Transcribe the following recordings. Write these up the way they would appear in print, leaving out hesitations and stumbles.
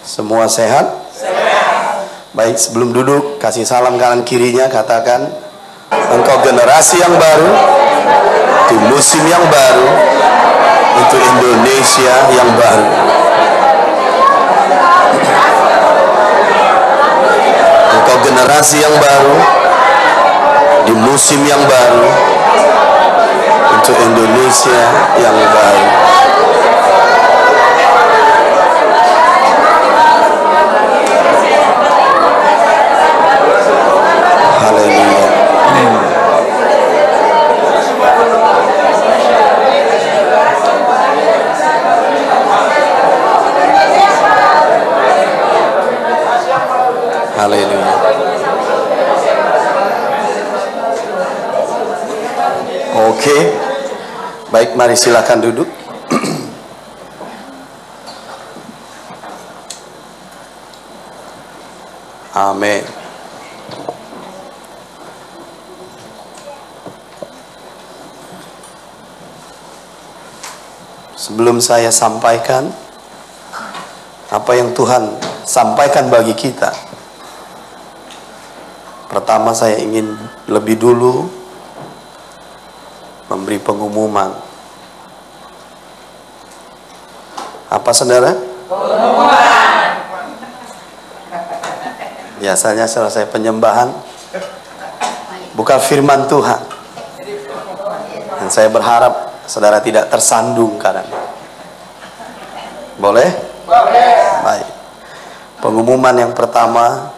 Semua sehat? Sehat. Baik, sebelum duduk, kasih salam kanan kirinya, katakan, engkau generasi yang baru, di musim yang baru, untuk Indonesia yang baru. Engkau generasi yang baru, di musim yang baru, untuk Indonesia yang baru. Haleluya. Haleluya. Oke. Baik, mari silakan duduk. Amin. Sebelum saya sampaikan apa yang Tuhan sampaikan bagi kita, pertama saya ingin lebih dulu memberi pengumuman. Apa saudara? Pengumuman. Biasanya selesai penyembahan buka firman Tuhan, dan saya berharap saudara tidak tersandung karena boleh? Boleh. Baik. Pengumuman yang pertama,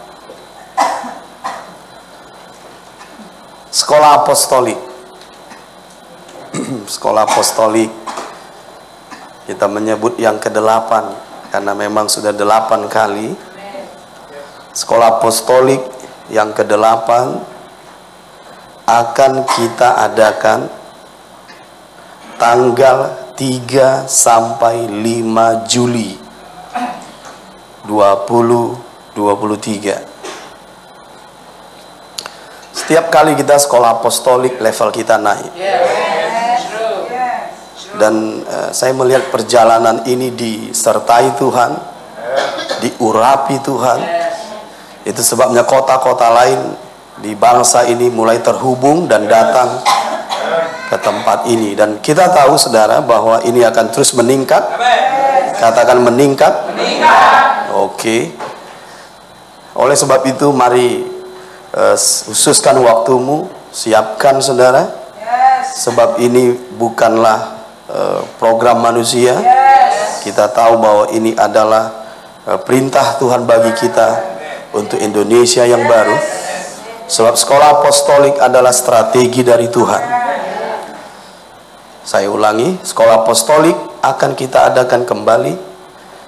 Sekolah Apostolik. Sekolah Apostolik kita menyebut yang ke-8 karena memang sudah 8 kali. Sekolah Apostolik yang ke-8 akan kita adakan tanggal 3 sampai 5 Juli 2023. Setiap kali kita sekolah apostolik, level kita naik. Dan saya melihat perjalanan ini disertai Tuhan, diurapi Tuhan. Itu sebabnya kota-kota lain di bangsa ini mulai terhubung dan datang ke tempat ini. Dan kita tahu saudara bahwa ini akan terus meningkat. Katakan meningkat. Oke. Oleh sebab itu mari khususkan waktumu, siapkan saudara. Sebab ini bukanlah program manusia. Kita tahu bahwa ini adalah perintah Tuhan bagi kita untuk Indonesia yang baru. Sebab sekolah apostolik adalah strategi dari Tuhan. Saya ulangi, sekolah apostolik akan kita adakan kembali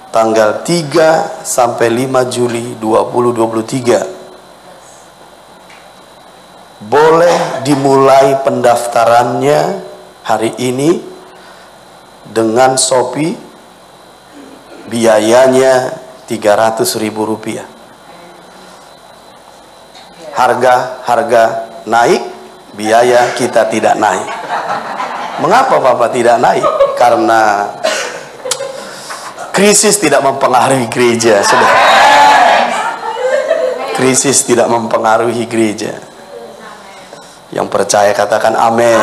tanggal 3 sampai 5 Juli 2023. Boleh dimulai pendaftarannya hari ini dengan Shopee, biayanya Rp300.000. Harga naik, biaya kita tidak naik. Mengapa Bapak tidak naik? Karena krisis tidak mempengaruhi gereja, saudara. Krisis tidak mempengaruhi gereja. Yang percaya katakan amin.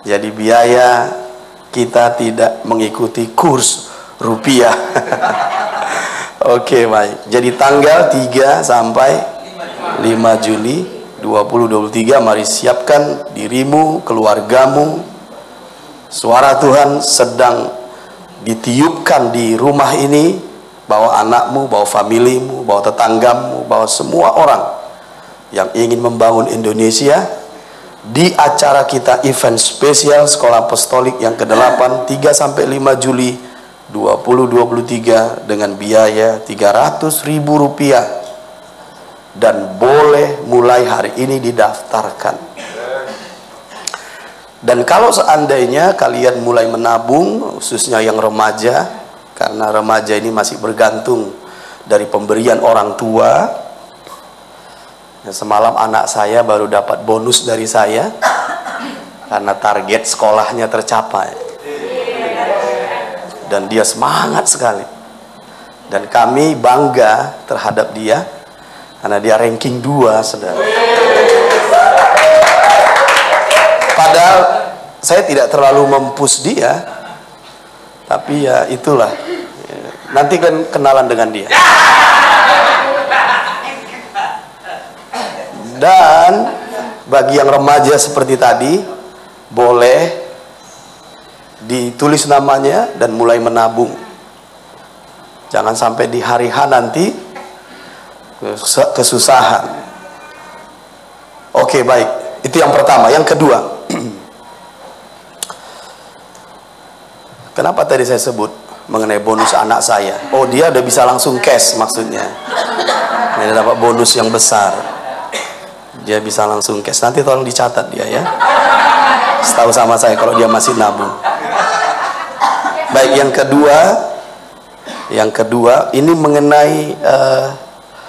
Jadi biaya kita tidak mengikuti kurs rupiah. Oke, baik. Jadi tanggal 3 sampai 5 Juli 2023, mari siapkan dirimu, keluargamu. Suara Tuhan sedang ditiupkan di rumah ini. Bawa anakmu, bawa familimu, bawa tetanggamu, bawa semua orang yang ingin membangun Indonesia di acara kita event spesial Sekolah Apostolik yang ke-8 3 sampai 5 Juli 2023 dengan biaya Rp300.000 dan boleh mulai hari ini didaftarkan. Dan kalau seandainya kalian mulai menabung, khususnya yang remaja, karena remaja ini masih bergantung dari pemberian orang tua. Semalam anak saya baru dapat bonus dari saya karena target sekolahnya tercapai. Dan dia semangat sekali. Dan kami bangga terhadap dia karena dia ranking 2, saudara. Padahal saya tidak terlalu mempush dia, tapi ya itulah. Nanti kan kenalan dengan dia. Dan bagi yang remaja seperti tadi, boleh ditulis namanya dan mulai menabung. Jangan sampai di hari H nanti kesusahan. Oke, baik. Itu yang pertama. Yang kedua, kenapa tadi saya sebut mengenai bonus anak saya? Oh, dia udah bisa langsung cash maksudnya. Dia dapat bonus yang besar. Dia bisa langsung cash. Nanti tolong dicatat dia ya. Setahu sama saya kalau dia masih nabung. Baik, yang kedua ini mengenai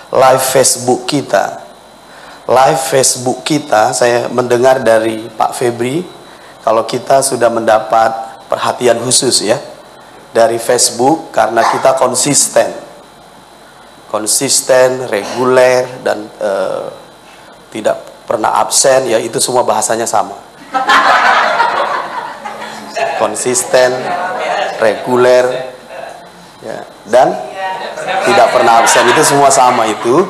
live Facebook kita. Live Facebook kita, saya mendengar dari Pak Febri kalau kita sudah mendapat perhatian khusus ya dari Facebook karena kita konsisten, reguler, dan tidak pernah absen, ya itu semua bahasanya sama. Konsisten, reguler, ya, dan tidak pernah absen, itu semua sama itu.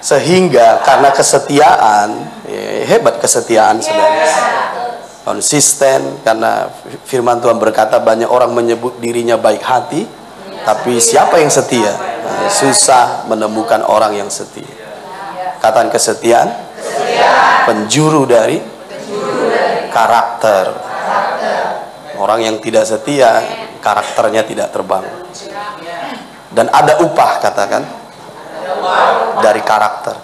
Sehingga karena kesetiaan, hebat kesetiaan saudara. Konsisten, karena firman Tuhan berkata banyak orang menyebut dirinya baik hati, tapi siapa yang setia? Susah menemukan orang yang setia. Katakan kesetiaan, penjuru dari karakter. Orang yang tidak setia, karakternya tidak terbangun. Dan ada upah, katakan, dari karakter.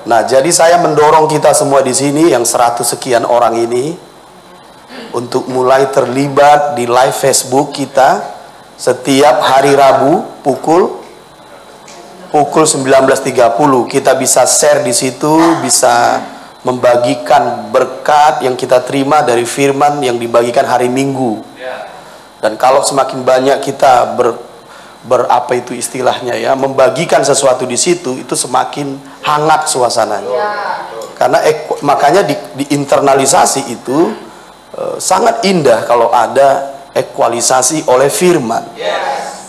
Nah, jadi saya mendorong kita semua di sini yang 100 sekian orang ini untuk mulai terlibat di live Facebook kita setiap hari Rabu pukul 19.30. Kita bisa share di situ, bisa membagikan berkat yang kita terima dari firman yang dibagikan hari Minggu. Dan kalau semakin banyak kita berapa itu istilahnya ya, membagikan sesuatu di situ, itu semakin hangat suasananya. Karena makanya di internalisasi itu sangat indah kalau ada ekualisasi oleh firman.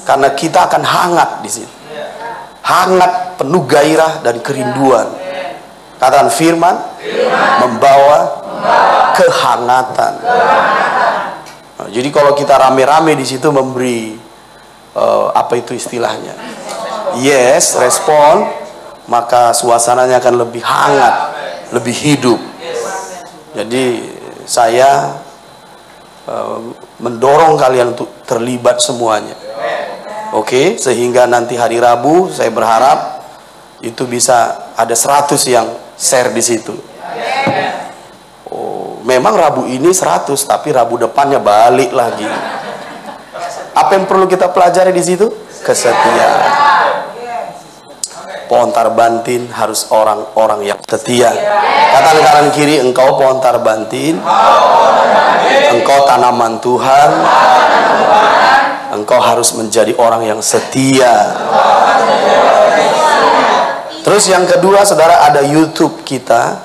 Karena kita akan hangat di situ. Hangat, penuh gairah dan kerinduan. Katakan firman membawa kehangatan. Nah, jadi kalau kita rame-rame di situ memberi apa itu istilahnya? Yes, respon, maka suasananya akan lebih hangat, lebih hidup. Jadi saya mendorong kalian untuk terlibat semuanya. Oke, sehingga nanti hari Rabu saya berharap itu bisa ada 100 yang share di situ. Oh, memang Rabu ini 100, tapi Rabu depannya balik lagi. Apa yang perlu kita pelajari di situ? Kesetiaan. Pohon tarbantin harus orang-orang yang setia. Katakan kanan kiri, engkau pohon tarbantin, engkau tanaman Tuhan, engkau harus menjadi orang yang setia. Terus yang kedua, saudara, ada YouTube kita.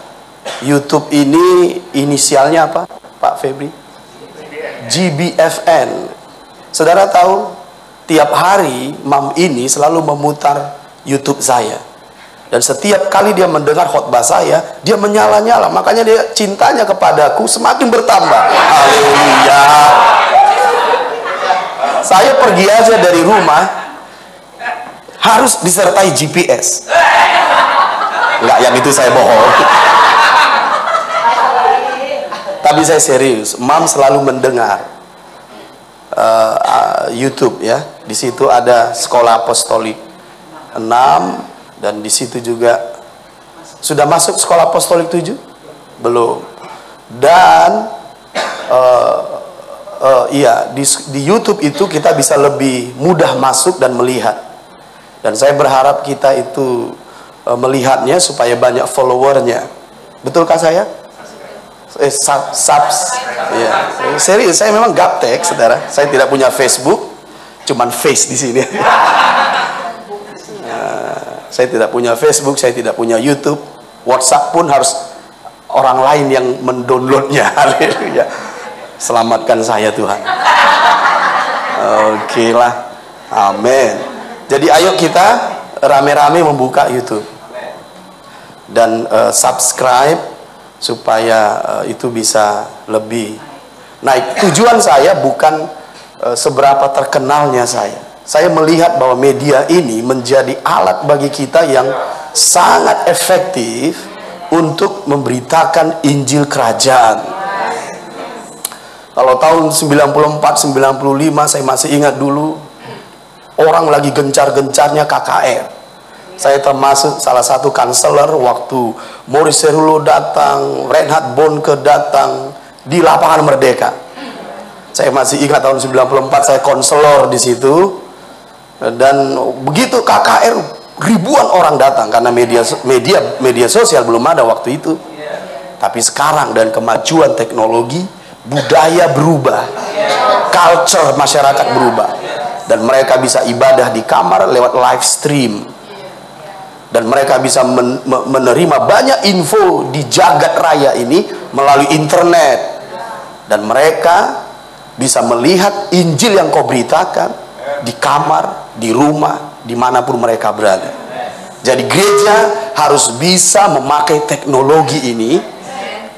YouTube ini inisialnya apa, Pak Febri? GBFN. Saudara tahu, tiap hari Mam ini selalu memutar YouTube saya. Dan setiap kali dia mendengar khotbah saya, dia menyala-nyala. Makanya dia cintanya kepadaku semakin bertambah. Haleluya. Saya pergi aja dari rumah harus disertai GPS. Enggak, yang itu saya bohong. Tapi saya serius. Mam selalu mendengar YouTube ya. Di situ ada Sekolah Apostolik 6, dan di situ juga sudah masuk Sekolah Apostolik 7? Belum. Dan iya, di YouTube itu kita bisa lebih mudah masuk dan melihat. Dan saya berharap kita itu melihatnya supaya banyak followernya. Betulkah saya? Subs. Ya. Serius, saya memang gaptek, saudara. Saya tidak punya Facebook, cuman face di sini. Saya tidak punya Facebook, saya tidak punya YouTube, WhatsApp pun harus orang lain yang mendownloadnya. Haleluya. Selamatkan saya Tuhan. Oke lah, amin. Jadi ayo kita rame-rame membuka YouTube dan subscribe supaya itu bisa lebih naik. Tujuan saya bukan seberapa terkenalnya saya. Saya melihat bahwa media ini menjadi alat bagi kita yang sangat efektif untuk memberitakan Injil Kerajaan. Kalau tahun 94, 95 saya masih ingat dulu orang lagi gencar-gencarnya KKR. Saya termasuk salah satu kanseler waktu Maurice Cerullo datang, Reinhard Bonnke datang di lapangan Merdeka. Saya masih ingat tahun 94 saya konselor di situ. Dan begitu KKR ribuan orang datang karena media sosial belum ada waktu itu. Tapi sekarang dan kemajuan teknologi, budaya berubah, culture masyarakat berubah, dan mereka bisa ibadah di kamar lewat live stream, dan mereka bisa menerima banyak info di jagat raya ini melalui internet, dan mereka bisa melihat Injil yang kau beritakan di kamar, di rumah, dimanapun mereka berada. Jadi gereja harus bisa memakai teknologi ini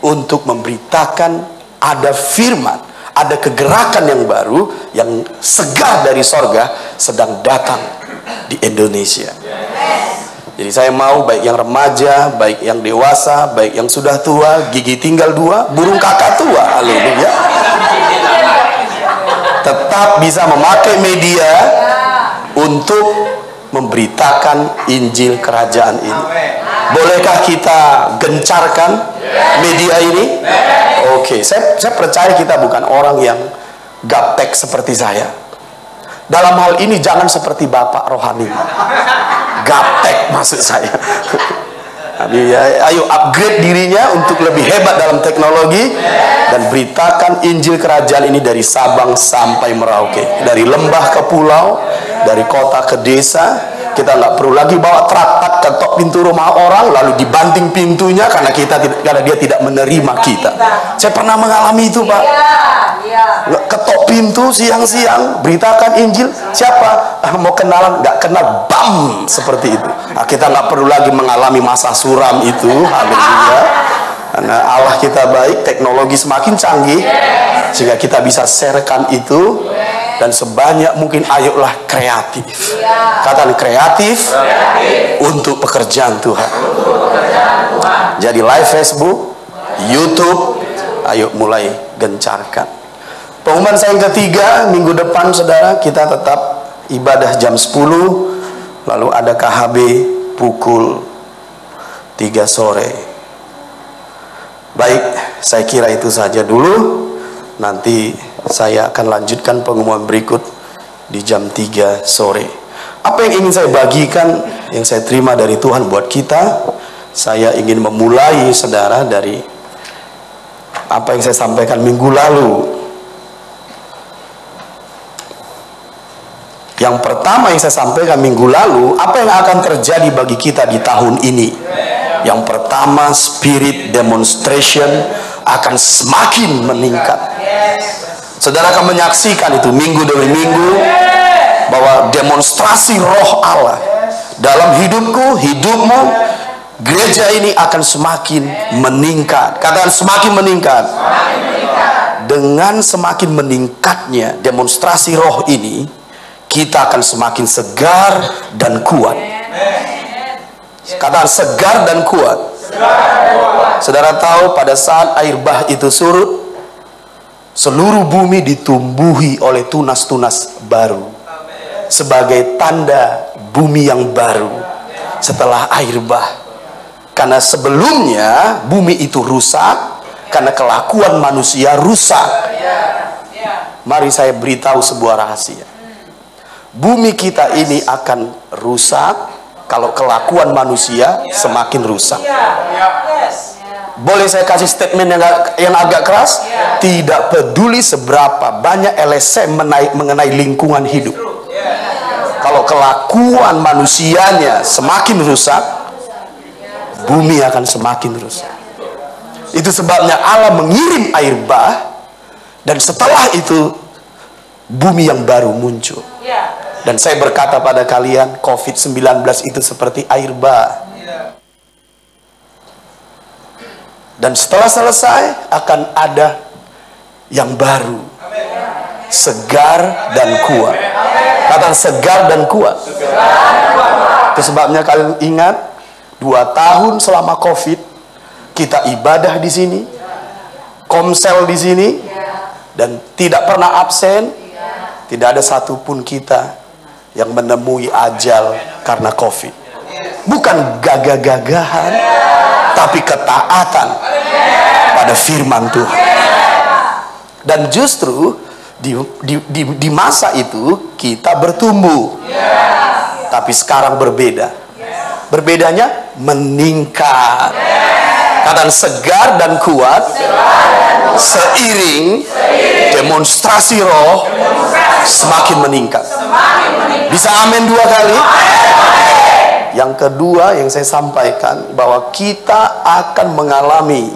untuk memberitakan ada firman, ada kegerakan yang baru, yang segar dari sorga sedang datang di Indonesia. Jadi saya mau baik yang remaja, baik yang dewasa, baik yang sudah tua, gigi tinggal 2, burung kakak tua, haleluya, tetap bisa memakai media untuk memberitakan Injil Kerajaan ini. Bolehkah kita gencarkan media ini? Oke, saya percaya kita bukan orang yang gaptek seperti saya. Dalam hal ini jangan seperti Bapak rohani. Gaptek maksud saya. Ayo upgrade dirinya untuk lebih hebat dalam teknologi dan beritakan Injil Kerajaan ini dari Sabang sampai Merauke, dari lembah ke pulau, dari kota ke desa. Kita nggak perlu lagi bawa traktat ketok pintu rumah orang lalu dibanting pintunya karena dia tidak menerima kita. Saya pernah mengalami itu, Pak. Ketok pintu siang-siang, beritakan Injil. Siapa? Mau kenalan? Nggak kenal, bam, seperti itu. Nah, kita nggak perlu lagi mengalami masa suram itu. Haleluya. Karena Allah kita baik, teknologi semakin canggih sehingga kita bisa sharekan itu. Dan sebanyak mungkin ayolah kreatif. Katakan kreatif untuk pekerjaan Tuhan. Jadi live Facebook, YouTube, ayo mulai gencarkan. Pengumuman saya yang ketiga, minggu depan saudara, kita tetap ibadah jam 10, lalu ada KHB pukul 3 sore. Baik, saya kira itu saja dulu. Nanti saya akan lanjutkan pengumuman berikut di jam 3 sore. Apa yang ingin saya bagikan, yang saya terima dari Tuhan buat kita, saya ingin memulai saudara dari apa yang saya sampaikan minggu lalu. Yang pertama yang saya sampaikan minggu lalu, apa yang akan terjadi bagi kita di tahun ini? Yang pertama, spirit demonstration akan semakin meningkat. Saudara akan menyaksikan itu minggu demi minggu, bahwa demonstrasi roh Allah dalam hidupku, hidupmu, gereja ini akan semakin meningkat. Katakan semakin meningkat. Dengan semakin meningkatnya demonstrasi roh ini, kita akan semakin segar dan kuat. Katakan segar dan kuat. Saudara tahu pada saat air bah itu surut, seluruh bumi ditumbuhi oleh tunas-tunas baru sebagai tanda bumi yang baru setelah air bah. Karena sebelumnya bumi itu rusak karena kelakuan manusia rusak. Mari saya beritahu sebuah rahasia. Bumi kita ini akan rusak kalau kelakuan manusia semakin rusak. Boleh saya kasih statement yang agak keras? Tidak peduli seberapa banyak LSM mengenai lingkungan hidup, kalau kelakuan manusianya semakin rusak, bumi akan semakin rusak. Itu sebabnya Allah mengirim air bah, dan setelah itu bumi yang baru muncul. Dan saya berkata pada kalian, COVID-19 itu seperti air bah. Dan setelah selesai akan ada yang baru, segar dan kuat. Kata segar dan kuat. Itu sebabnya kalian ingat, 2 tahun selama COVID kita ibadah di sini, komsel di sini, dan tidak pernah absen. Tidak ada satupun kita yang menemui ajal karena COVID. Bukan gagah-gagahan, tapi ketaatan pada firman Tuhan. Dan justru di masa itu kita bertumbuh. Tapi sekarang berbeda. Berbedanya meningkat. Kata segar dan kuat seiring demonstrasi roh semakin meningkat. Bisa amin 2 kali? Yang kedua yang saya sampaikan, bahwa kita akan mengalami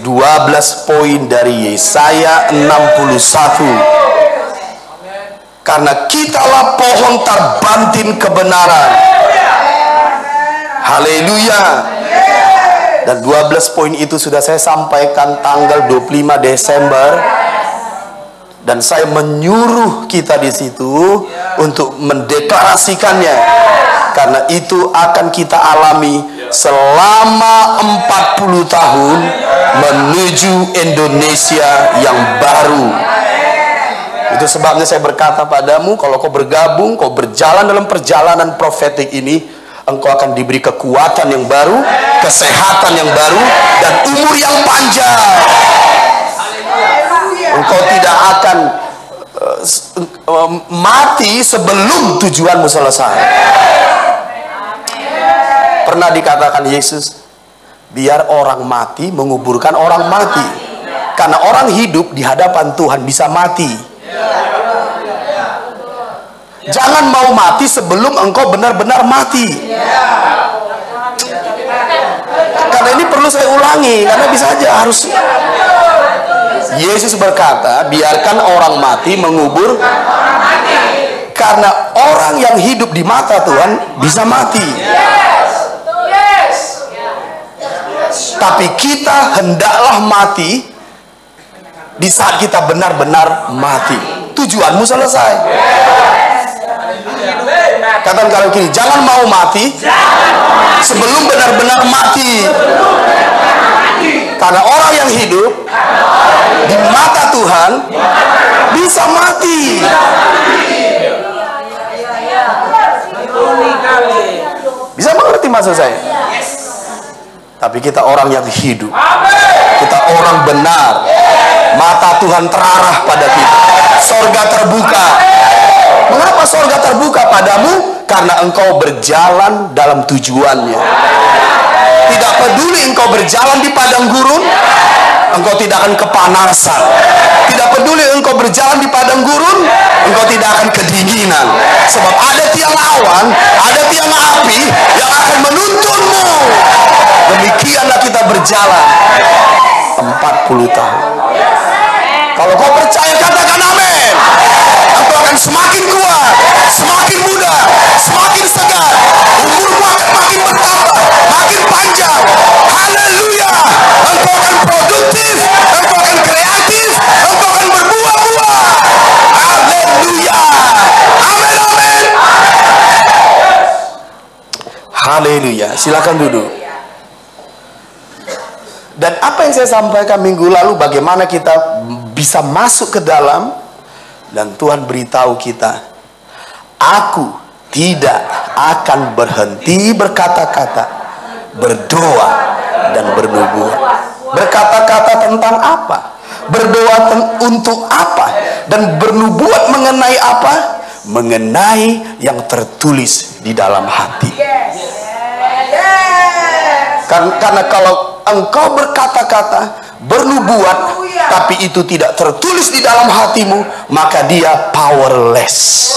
12 poin dari Yesaya 61. Karena kitalah pohon terbantin kebenaran. Haleluya. Dan 12 poin itu sudah saya sampaikan tanggal 25 Desember. Dan saya menyuruh kita di situ untuk mendeklarasikannya. Karena itu akan kita alami selama 40 tahun menuju Indonesia yang baru. Itu sebabnya saya berkata padamu, kalau kau bergabung, kau berjalan dalam perjalanan profetik ini, engkau akan diberi kekuatan yang baru, kesehatan yang baru, dan umur yang panjang. Engkau tidak akan mati sebelum tujuanmu selesai. Pernah dikatakan Yesus, biar orang mati menguburkan orang mati. Karena orang hidup di hadapan Tuhan bisa mati. Jangan mau mati sebelum engkau benar-benar mati. Karena ini perlu saya ulangi, karena bisa aja harus. Yesus berkata, biarkan orang mati mengubur, karena orang yang hidup di mata Tuhan bisa mati. Tapi kita hendaklah mati di saat kita benar-benar mati. Tujuanmu selesai. Katakan kalau gini, jangan mau mati sebelum benar-benar mati. Karena orang yang hidup di mata Tuhan bisa mati. Bisa mengerti maksud saya? Tapi kita orang yang hidup. Kita orang benar. Mata Tuhan terarah pada kita. Sorga terbuka. Mengapa sorga terbuka padamu? Karena engkau berjalan dalam tujuannya. Tidak peduli engkau berjalan di padang gurun, engkau tidak akan kepanasan. Tidak peduli engkau berjalan di padang gurun, engkau tidak akan kedinginan. Sebab ada tiang awan, ada tiang api yang akan menuntunmu. Demikianlah kita berjalan 40 tahun. Kalau kau percaya, katakan amin. Engkau akan semakin kuat, semakin muda, semakin segar. Umurmu akan makin bertambah, makin panjang. Haleluya. Engkau akan produktif, engkau akan kreatif, engkau akan berbuah-buah. Haleluya. Amin, amin. Haleluya. Silakan duduk. Dan apa yang saya sampaikan minggu lalu, bagaimana kita bisa masuk ke dalam, dan Tuhan beritahu kita, aku tidak akan berhenti berkata-kata, berdoa dan bernubuat. Berkata-kata tentang apa? Berdoa untuk apa? Dan bernubuat mengenai apa? Mengenai yang tertulis di dalam hati. Karena kalau engkau berkata-kata, bernubuat, tapi itu tidak tertulis di dalam hatimu, maka dia powerless.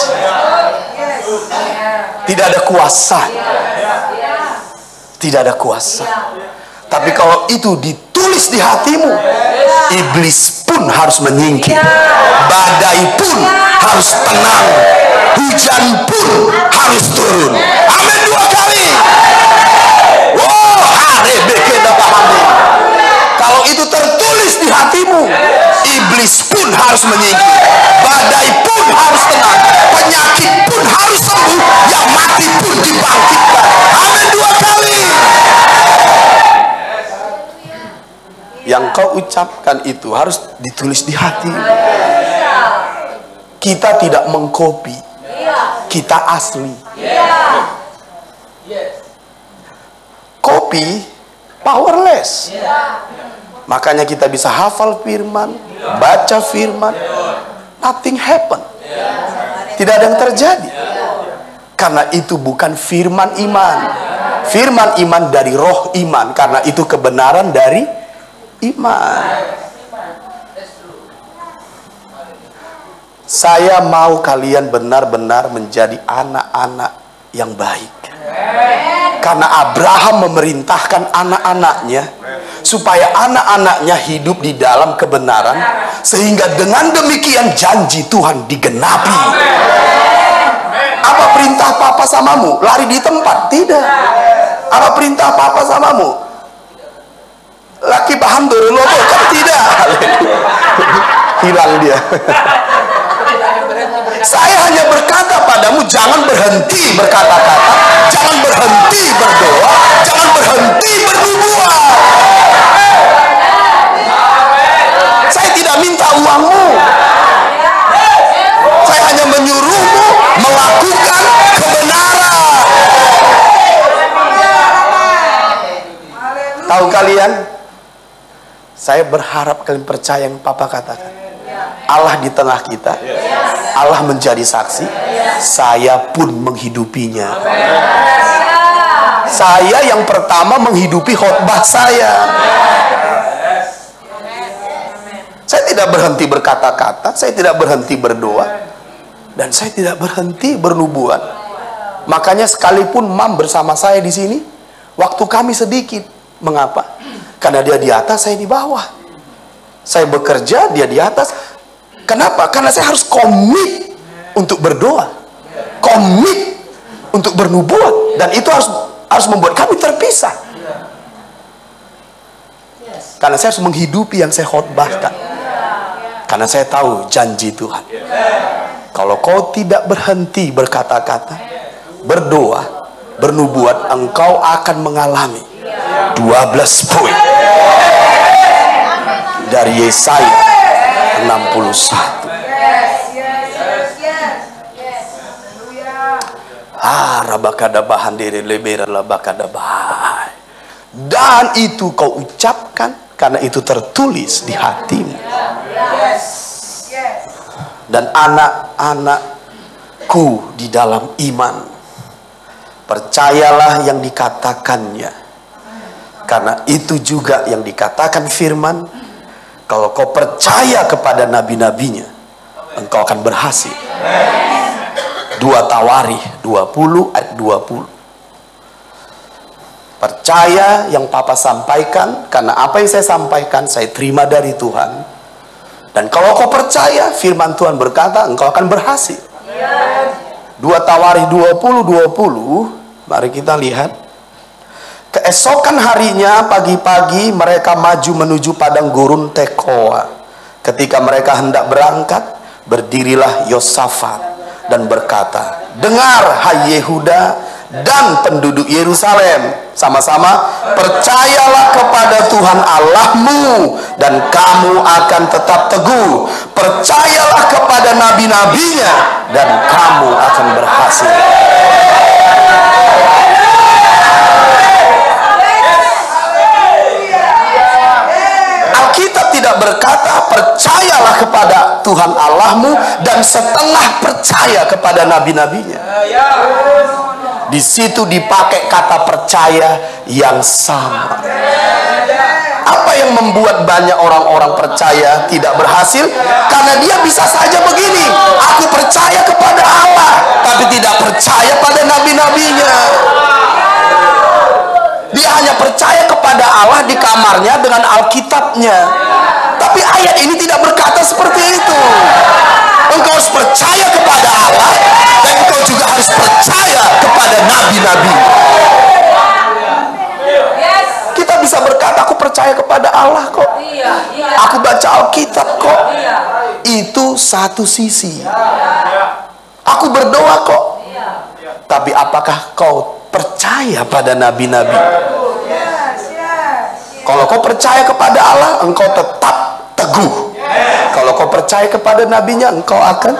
Tidak ada kuasa. Tidak ada kuasa. Tapi kalau itu ditulis di hatimu, iblis pun harus menyingkir, badai pun harus tenang, hujan pun harus turun. Amin 2 kali. Wow, kalau itu tertulis di hatimu, iblis pun harus menyingkir, badai pun harus tenang, penyakit pun harus sembuh, yang mati pun dibangkitkan. Amin 2 kali. Yang kau ucapkan itu harus ditulis di hati. Kita tidak mengkopi, kita asli. Kopi powerless. Makanya kita bisa hafal firman, baca firman, nothing happen. Tidak ada yang terjadi. Karena itu bukan firman iman. Firman iman dari roh iman. Karena itu kebenaran dari iman. Saya mau kalian benar-benar menjadi anak-anak yang baik. Karena Abraham memerintahkan anak-anaknya supaya anak-anaknya hidup di dalam kebenaran, sehingga dengan demikian janji Tuhan digenapi. Apa perintah papa samamu? Lari di tempat? Tidak. Apa perintah papa samamu? Laki paham dulu loh, kan tidak. Hilang dia. Saya hanya berkata padamu, jangan berhenti berkata-kata, jangan berhenti berdoa, jangan berhenti bernubuat. Saya tidak minta uangmu. Saya hanya menyuruhmu melakukan kebenaran. Tahu kalian? Saya berharap kalian percaya yang Papa katakan. Allah di tengah kita. Allah menjadi saksi. Saya pun menghidupinya. Saya yang pertama menghidupi khotbah saya. Saya tidak berhenti berkata-kata, saya tidak berhenti berdoa, dan saya tidak berhenti bernubuat. Makanya sekalipun Mam bersama saya di sini, waktu kami sedikit. Mengapa? Karena dia di atas, saya di bawah. Saya bekerja, dia di atas. Kenapa? Karena saya harus komit untuk berdoa, komit untuk bernubuat, dan itu harus membuat kami terpisah. Karena saya harus menghidupi yang saya khotbahkan. Karena saya tahu janji Tuhan. Kalau kau tidak berhenti berkata-kata, berdoa, bernubuat, engkau akan mengalami 12 poin dari Yesaya 61. Rabakadabahan diri lebera labakadabai. Dan itu kau ucapkan karena itu tertulis di hatimu. Dan anak-anakku di dalam iman, percayalah yang dikatakannya. Karena itu juga yang dikatakan firman, kalau kau percaya kepada nabi-nabinya, engkau akan berhasil. 2 Tawarikh 20 ayat 20. Percaya yang Papa sampaikan, karena apa yang saya sampaikan saya terima dari Tuhan. Dan kalau kau percaya, firman Tuhan berkata engkau akan berhasil. 2 Tawarikh 20, mari kita lihat. Keesokan harinya pagi-pagi mereka maju menuju padang gurun Tekoa. Ketika mereka hendak berangkat, berdirilah Yosafat dan berkata, dengar hai Yehuda dan penduduk Yerusalem, sama-sama percayalah kepada Tuhan Allahmu dan kamu akan tetap teguh. Percayalah kepada nabi-nabinya dan kamu akan berhasil. Alkitab tidak berkata percayalah kepada Tuhan Allahmu dan setengah percaya kepada nabi-nabinya. Di situ dipakai kata percaya yang sama. Apa yang membuat banyak orang-orang percaya tidak berhasil? Karena dia bisa saja begini, aku percaya kepada Allah, tapi tidak percaya pada nabi-nabi. nabi-nabinya. Dia hanya percaya kepada Allah di kamarnya dengan Alkitabnya. Tapi ayat ini tidak berkata seperti itu. Engkau harus percaya kepada Allah, dan engkau juga harus percaya kepada nabi-nabi. Kita bisa berkata, aku percaya kepada Allah kok, aku baca Alkitab kok. Itu satu sisi. Aku berdoa kok. Tapi apakah kau percaya pada nabi-nabi? Kalau kau percaya kepada Allah, engkau tetap teguh. Kalau kau percaya kepada nabinya, engkau akan.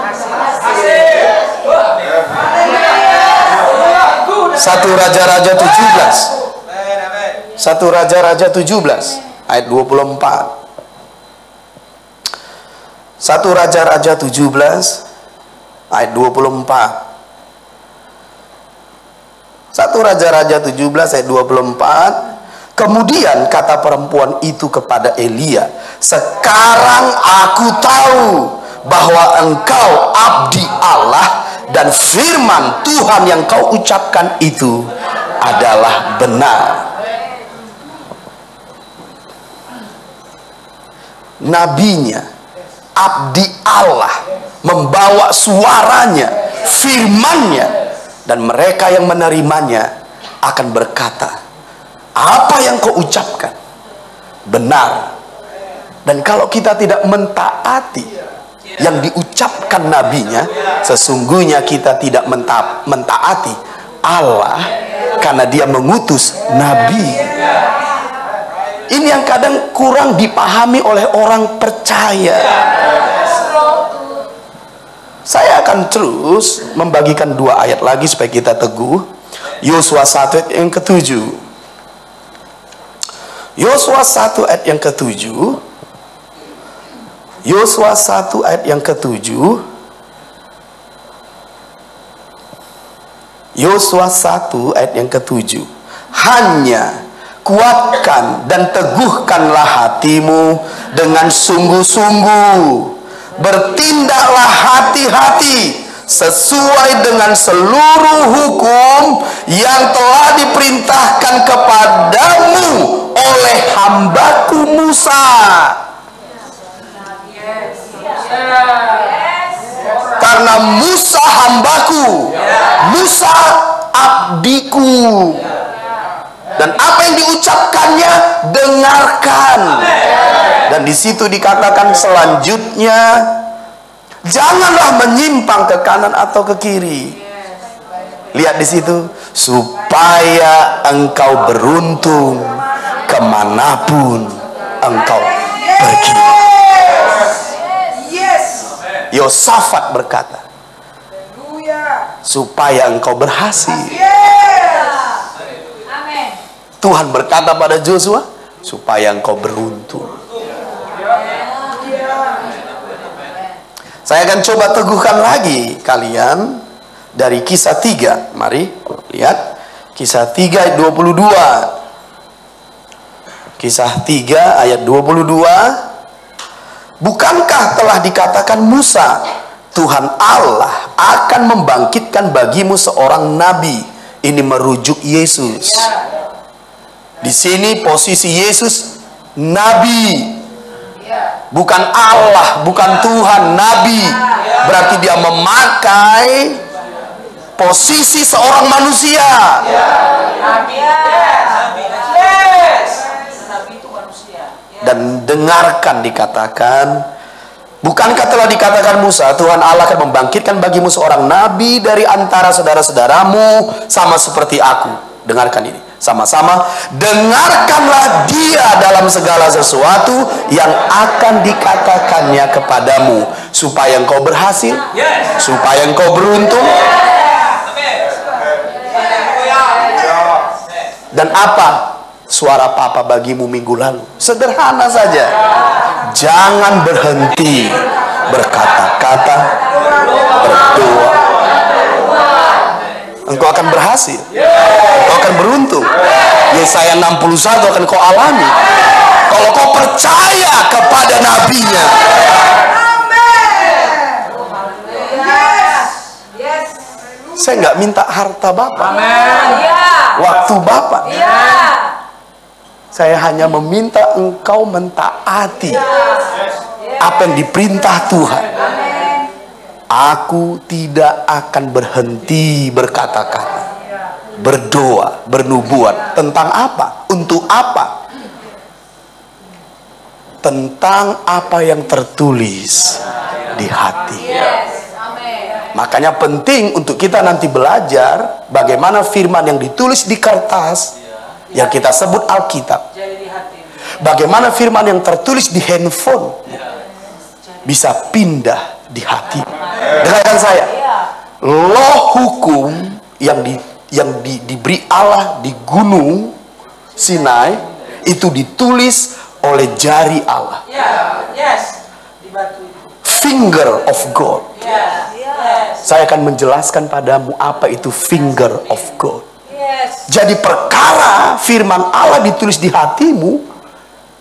1 Raja-Raja 17. 1 Raja-Raja 17 ayat 24. 1 Raja-Raja 17 ayat 24. 1 Raja-Raja 17 ayat 24. Kemudian kata perempuan itu kepada Elia, sekarang aku tahu bahwa engkau abdi Allah, dan firman Tuhan yang kau ucapkan itu adalah benar. Nabinya, abdi Allah, membawa suaranya, firmannya, dan mereka yang menerimanya akan berkata, apa yang kau ucapkan benar. Dan kalau kita tidak mentaati yang diucapkan nabinya, sesungguhnya kita tidak mentaati Allah, karena dia mengutus nabi. Ini yang kadang kurang dipahami oleh orang percaya. Saya akan terus membagikan 2 ayat lagi supaya kita teguh. Yosua 1 ayat yang ke-7. Yosua 1 ayat yang ke-7. Yosua 1 ayat yang ke-7. Yosua 1 ayat yang ke-7. Hanya kuatkan dan teguhkanlah hatimu dengan sungguh-sungguh. Bertindaklah hati-hati sesuai dengan seluruh hukum yang telah diperintahkan kepadamu oleh hambaku Musa. Karena Musa hambaku, Musa abdiku. Dan apa yang diucapkannya, dengarkan. Dan di situ dikatakan selanjutnya, janganlah menyimpang ke kanan atau ke kiri. Lihat di situ, supaya engkau beruntung kemanapun engkau pergi. Yosafat berkata, supaya engkau berhasil. Tuhan berkata pada Joshua, supaya engkau beruntung. Saya akan coba teguhkan lagi kalian dari Kisah 3. Mari lihat Kisah 3 ayat 22. Kisah 3 ayat 22. Bukankah telah dikatakan Musa, Tuhan Allah akan membangkitkan bagimu seorang nabi. Ini merujuk Yesus. Di sini posisi Yesus nabi, bukan Allah, bukan Tuhan, nabi. Berarti dia memakai posisi seorang manusia. Dan dengarkan dikatakan, bukankah telah dikatakan Musa, Tuhan Allah akan membangkitkan bagimu seorang nabi dari antara saudara-saudaramu, sama seperti aku. Dengarkan ini sama-sama. Dengarkanlah dia dalam segala sesuatu yang akan dikatakannya kepadamu, supaya engkau berhasil, supaya engkau beruntung. Dan apa suara papa bagimu minggu lalu? Sederhana saja. Jangan berhenti berkata-kata, berdoa. Engkau akan berhasil, engkau akan beruntung. Yesaya 61 akan kau alami kalau kau percaya kepada nabinya. Saya nggak minta harta Bapak, Amin. waktu Bapak. Iya. Saya hanya meminta engkau mentaati apa yang diperintah Tuhan. Aku tidak akan berhenti berkata-kata, berdoa, bernubuat. Tentang apa? Untuk apa? Tentang apa yang tertulis di hati. Makanya penting untuk kita nanti belajar bagaimana firman yang ditulis di kertas, yang kita sebut Alkitab, bagaimana firman yang tertulis di handphone bisa pindah di hati. Dengarkan saya, loh hukum yang diberi Allah di gunung Sinai itu ditulis oleh jari Allah, finger of God. Saya akan menjelaskan padamu apa itu finger of God. Jadi perkara firman Allah ditulis di hatimu,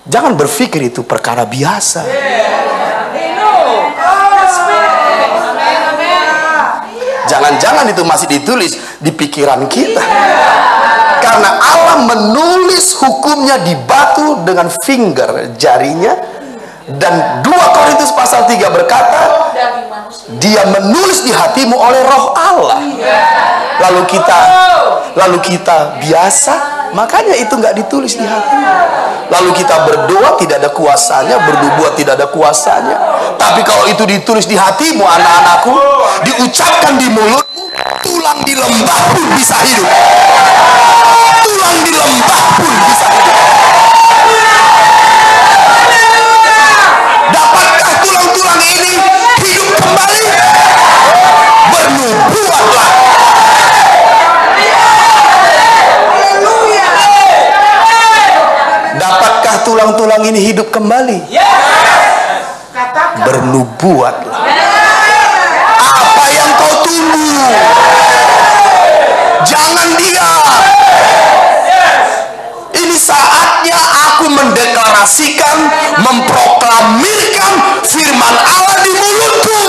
jangan berpikir itu perkara biasa. Jangan-jangan itu masih ditulis di pikiran kita. Karena Allah menulis hukumnya di batu dengan finger, jarinya. Dan 2 Korintus pasal 3 berkata, Dia menulis di hatimu oleh Roh Allah. Lalu kita biasa, makanya itu nggak ditulis di hatimu. Lalu kita berdoa tidak ada kuasanya, bernubuat tidak ada kuasanya. Tapi kalau itu ditulis di hatimu, anak-anakku, diucapkan di mulutmu, tulang di lembah pun bisa hidup. Tulang di lembah pun bisa hidup. Dapatkah tulang-tulang ini hidup kembali? Bernubuatlah. Dapatkah tulang-tulang ini hidup kembali? Bernubuatlah. Apa yang kau tunggu? Jangan diam. Ini saatnya aku mendeklarasikan, memproklamirkan firman Allah di mulutku.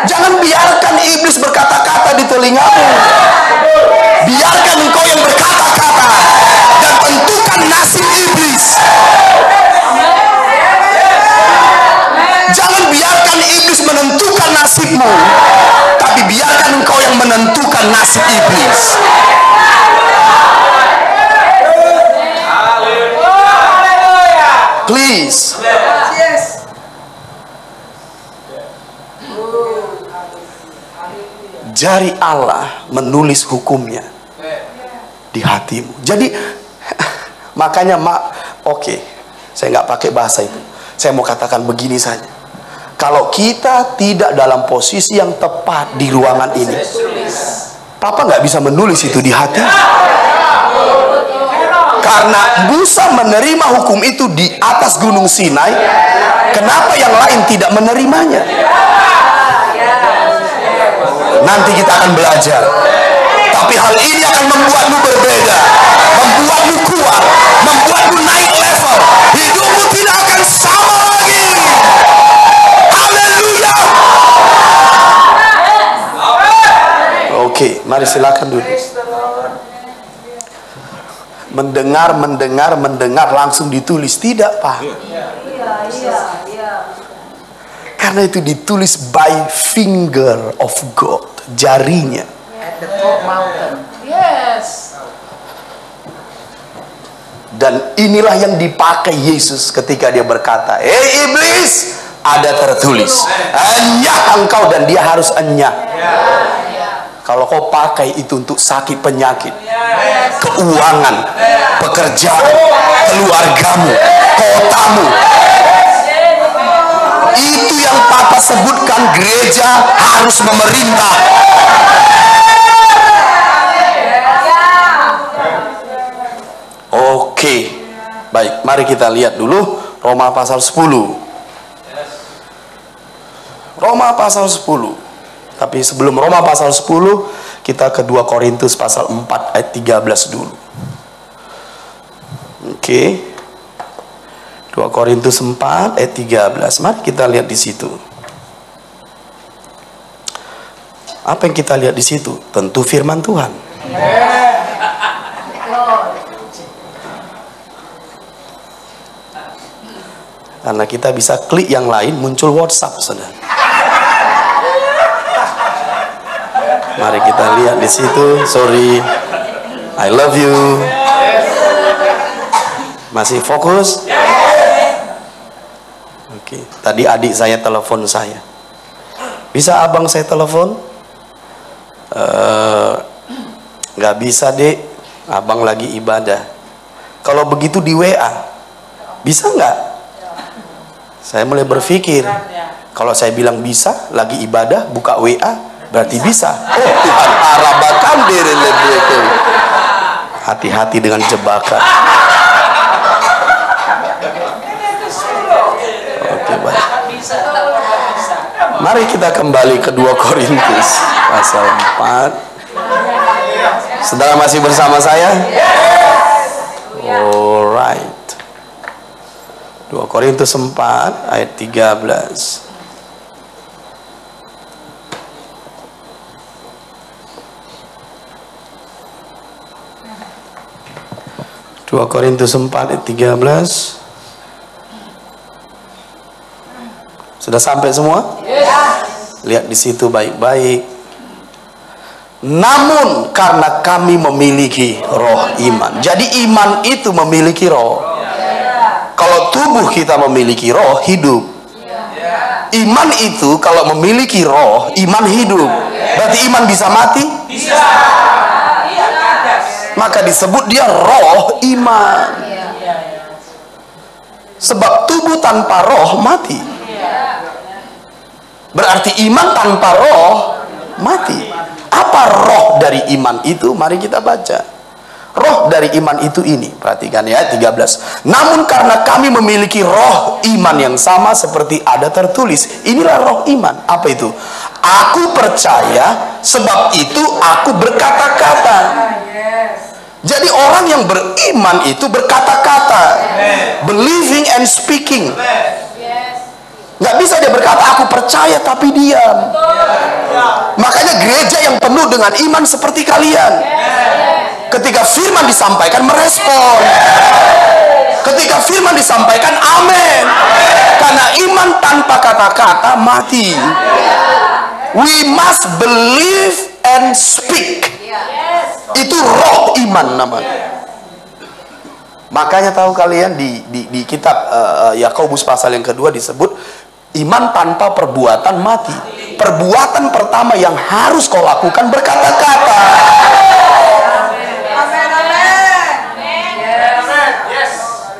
Jangan biarkan iblis berkata-kata di telingamu. Biarkan engkau yang berkata-kata dan tentukan nasib iblis. Jangan biarkan iblis menentukan nasibmu, tapi biarkan engkau yang menentukan nasib iblis. Please. Jari Allah menulis hukumnya di hatimu. Jadi makanya oke, saya nggak pakai bahasa itu. Saya mau katakan begini saja. Kalau kita tidak dalam posisi yang tepat di ruangan ini, Papa nggak bisa menulis itu di hati. Karena Musa menerima hukum itu di atas gunung Sinai, kenapa yang lain tidak menerimanya? Nanti kita akan belajar. Tapi hal ini akan membuatmu berbeda, membuatmu kuat, membuatmu naik level. Hidupmu tidak akan sama lagi. Haleluya. Oke, mari silakan duduk. Mendengar langsung ditulis, tidak Pak? Karena itu ditulis by finger of God, jarinya. At the top mountain. Yes. Dan inilah yang dipakai Yesus ketika dia berkata, iblis, ada tertulis, enyah engkau, dan dia harus enyah. Kalau kau pakai itu untuk sakit penyakit, keuangan, pekerjaan, keluargamu, kotamu, itu yang Papa sebutkan gereja harus memerintah. Oke, baik, mari kita lihat dulu Roma pasal 10. Roma pasal 10. Tapi sebelum Roma pasal 10, kita ke 2 Korintus pasal 4 ayat 13 dulu. Oke. 2 Korintus 4 ayat 13. Mari kita lihat di situ. Apa yang kita lihat di situ? Tentu firman Tuhan. Karena kita bisa klik yang lain, muncul WhatsApp, saudara. Mari kita lihat di situ. Sorry, I love you. Masih fokus? Oke. Tadi adik saya telepon saya. Bisa abang saya telepon? Nggak bisa, dek. Abang lagi ibadah. Kalau begitu di WA, bisa nggak? Saya mulai berpikir, kalau saya bilang bisa, lagi ibadah, buka WA, berarti bisa. Oh, Tuhan arabakan diri lebih. Hati-hati dengan jebakan. Oke, baik. Mari kita kembali ke 2 Korintus pasal 4. Saudara masih bersama saya? Alright. 2 Korintus 4 ayat 13. Dua Korintus 4 ayat 13. Sudah sampai semua? Lihat di situ baik-baik. Namun karena kami memiliki roh iman. Jadi iman itu memiliki roh. Kalau tubuh kita memiliki roh, hidup. Iman itu kalau memiliki roh, iman hidup. Berarti iman bisa mati? Bisa. Maka disebut dia roh iman. Sebab tubuh tanpa roh mati. Berarti iman tanpa roh mati. Apa roh dari iman itu? Mari kita baca. Roh dari iman itu ini, perhatikan ya, 13. Namun karena kami memiliki roh iman yang sama seperti ada tertulis. Inilah roh iman. Apa itu? Aku percaya, sebab itu aku berkata-kata. Jadi orang yang beriman itu berkata-kata, believing and speaking. Nggak bisa dia berkata aku percaya tapi diam. Makanya gereja yang penuh dengan iman seperti kalian, ketika firman disampaikan merespon, ketika firman disampaikan amin. Karena iman tanpa kata-kata mati. We must believe and speak. Itu roh iman namanya. Makanya tahu kalian di kitab Yakobus pasal yang kedua disebut iman tanpa perbuatan mati. Perbuatan pertama yang harus kau lakukan berkata-kata.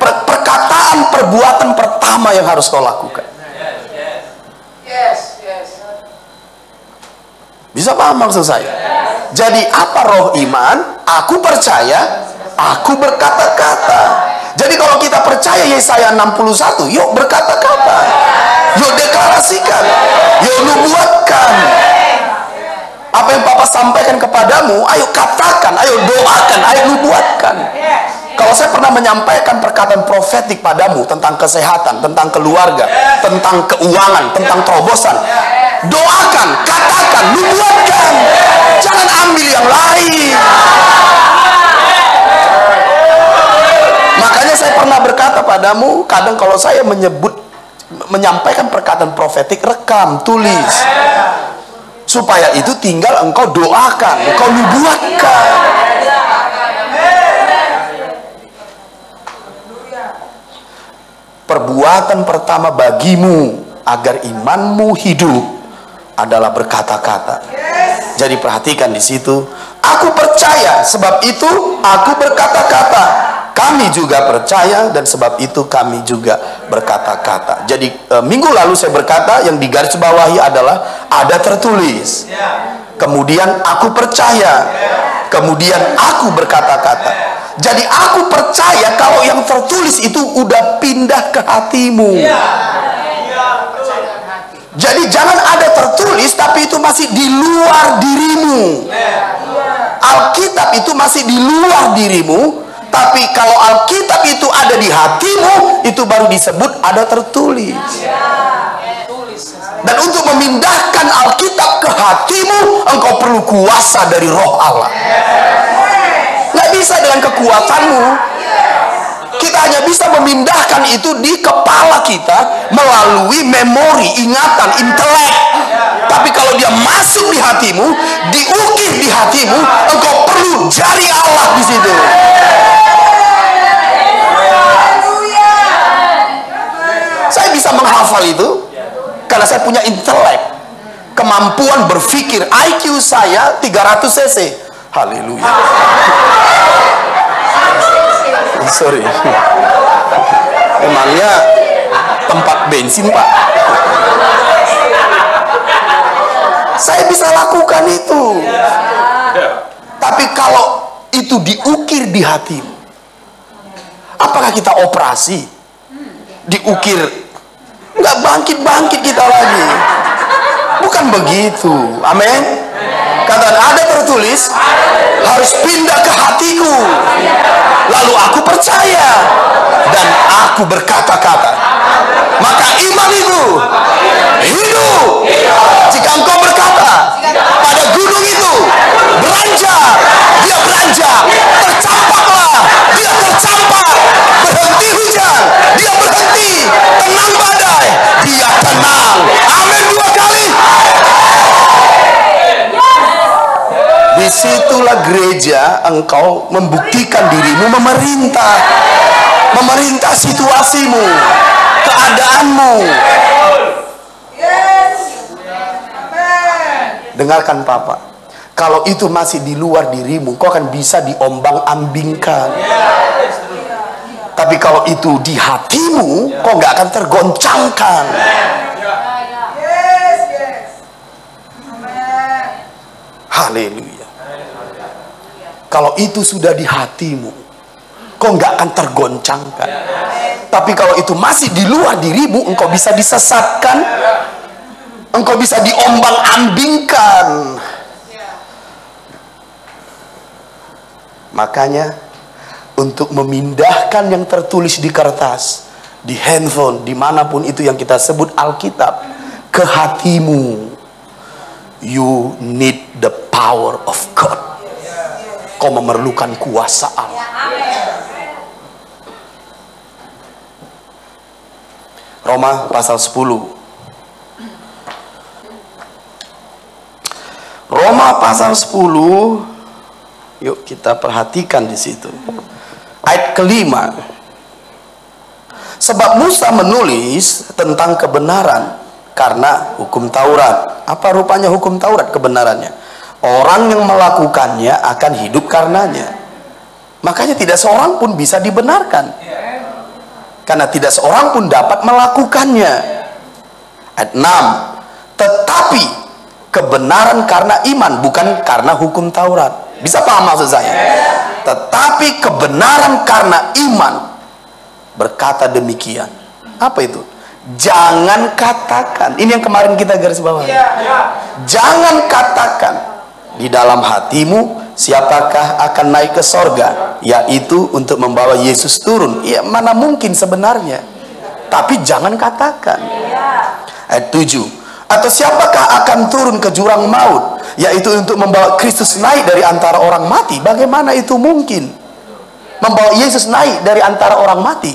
Perkataan perbuatan pertama yang harus kau lakukan. Bisa paham maksud saya? Jadi apa roh iman? Aku percaya, aku berkata-kata. Jadi kalau kita percaya Yesaya 61, yuk berkata-kata, yuk deklarasikan, yuk nubuatkan. Apa yang Papa sampaikan kepadamu, ayo katakan, ayo doakan, ayo nubuatkan. Kalau saya pernah menyampaikan perkataan profetik padamu tentang kesehatan, tentang keluarga, tentang keuangan, tentang terobosan, doakan, katakan, nubuatkan. Jangan ambil yang lain. Makanya saya pernah berkata padamu, kadang kalau saya menyampaikan perkataan profetik, rekam, tulis, supaya itu tinggal engkau doakan, engkau nubuatkan. Perbuatan pertama bagimu agar imanmu hidup adalah berkata-kata. Jadi perhatikan di situ, aku percaya, sebab itu aku berkata-kata. Kami juga percaya dan sebab itu kami juga berkata-kata. Jadi minggu lalu saya berkata yang digarisbawahi adalah ada tertulis. Kemudian aku percaya. Kemudian aku berkata-kata. Jadi aku percaya kalau yang tertulis itu udah pindah ke hatimu. Jadi jangan ada tertulis tapi itu masih di luar dirimu. Alkitab itu masih di luar dirimu, tapi kalau Alkitab itu ada di hatimu, itu baru disebut ada tertulis. Dan untuk memindahkan Alkitab ke hatimu, engkau perlu kuasa dari Roh Allah. Nggak bisa dengan kekuatanmu. Kita hanya bisa memindahkan itu di kepala kita melalui memori, ingatan, intelek. Tapi kalau dia masuk di hatimu, diukir di hatimu, engkau perlu jari Allah di situ. Saya bisa menghafal itu karena saya punya intelek, kemampuan berpikir. IQ saya 300 cc. Haleluya. Sorry. Emangnya tempat bensin, Pak? Saya bisa lakukan itu. Tapi kalau itu diukir di hatimu, apakah kita operasi? Diukir, nggak bangkit-bangkit kita lagi. Bukan begitu. Amin. Kata ada tertulis, harus pindah ke hatiku. Lalu aku percaya dan aku berkata-kata. Maka iman itu hidup. Jika engkau berkata pada gunung itu, beranjak, dia beranjak. Tercampaklah, dia tercampak. Berhenti hujan, dia berhenti. Tenang badai, dia tenang. Amin 2 kali. Disitulah gereja engkau membuktikan dirimu memerintah. Memerintah situasimu, keadaanmu. Dengarkan Papa, kalau itu masih di luar dirimu, kau akan bisa diombang-ambingkan. Tapi kalau itu di hatimu, kau nggak akan tergoncangkan. Haleluya. Kalau itu sudah di hatimu, kau nggak akan tergoncangkan. Tapi kalau itu masih di luar dirimu, engkau bisa disesatkan, engkau bisa diombang-ambingkan. Makanya untuk memindahkan yang tertulis di kertas, di handphone, dimanapun itu yang kita sebut Alkitab, ke hatimu, you need the power of God. Kau memerlukan kuasa Allah. Roma pasal 10. Roma pasal 10. Yuk kita perhatikan di situ. Ayat kelima. Sebab Musa menulis tentang kebenaran karena hukum Taurat. Apa rupanya hukum Taurat kebenarannya? Orang yang melakukannya akan hidup karenanya. Makanya tidak seorang pun bisa dibenarkan. Karena tidak seorang pun dapat melakukannya. Ayat 6. Tetapi kebenaran karena iman, bukan karena hukum Taurat. Bisa paham maksud saya? Tetapi kebenaran karena iman berkata demikian. Apa itu? Jangan katakan. Ini yang kemarin kita garis bawahi. Jangan katakan di dalam hatimu, siapakah akan naik ke sorga, yaitu untuk membawa Yesus turun. Ya mana mungkin sebenarnya. Tapi jangan katakan. Ayat 7. Atau siapakah akan turun ke jurang maut, yaitu untuk membawa Kristus naik dari antara orang mati. Bagaimana itu mungkin? Membawa Yesus naik dari antara orang mati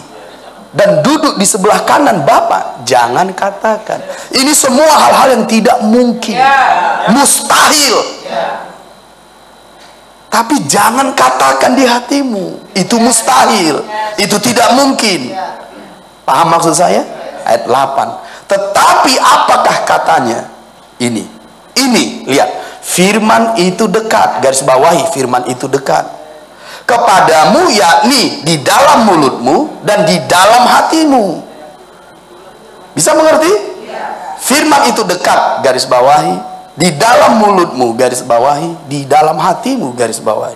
dan duduk di sebelah kanan Bapa. Jangan katakan. Ini semua hal-hal yang tidak mungkin, mustahil. Tapi jangan katakan di hatimu, itu mustahil, itu tidak mungkin. Paham maksud saya? Ayat 8. Tetapi apakah katanya? Ini lihat, firman itu dekat. Garis bawahi, firman itu dekat kepadamu, yakni di dalam mulutmu dan di dalam hatimu. Bisa mengerti? Firman itu dekat, garis bawahi, di dalam mulutmu, garis bawahi, di dalam hatimu, garis bawahi.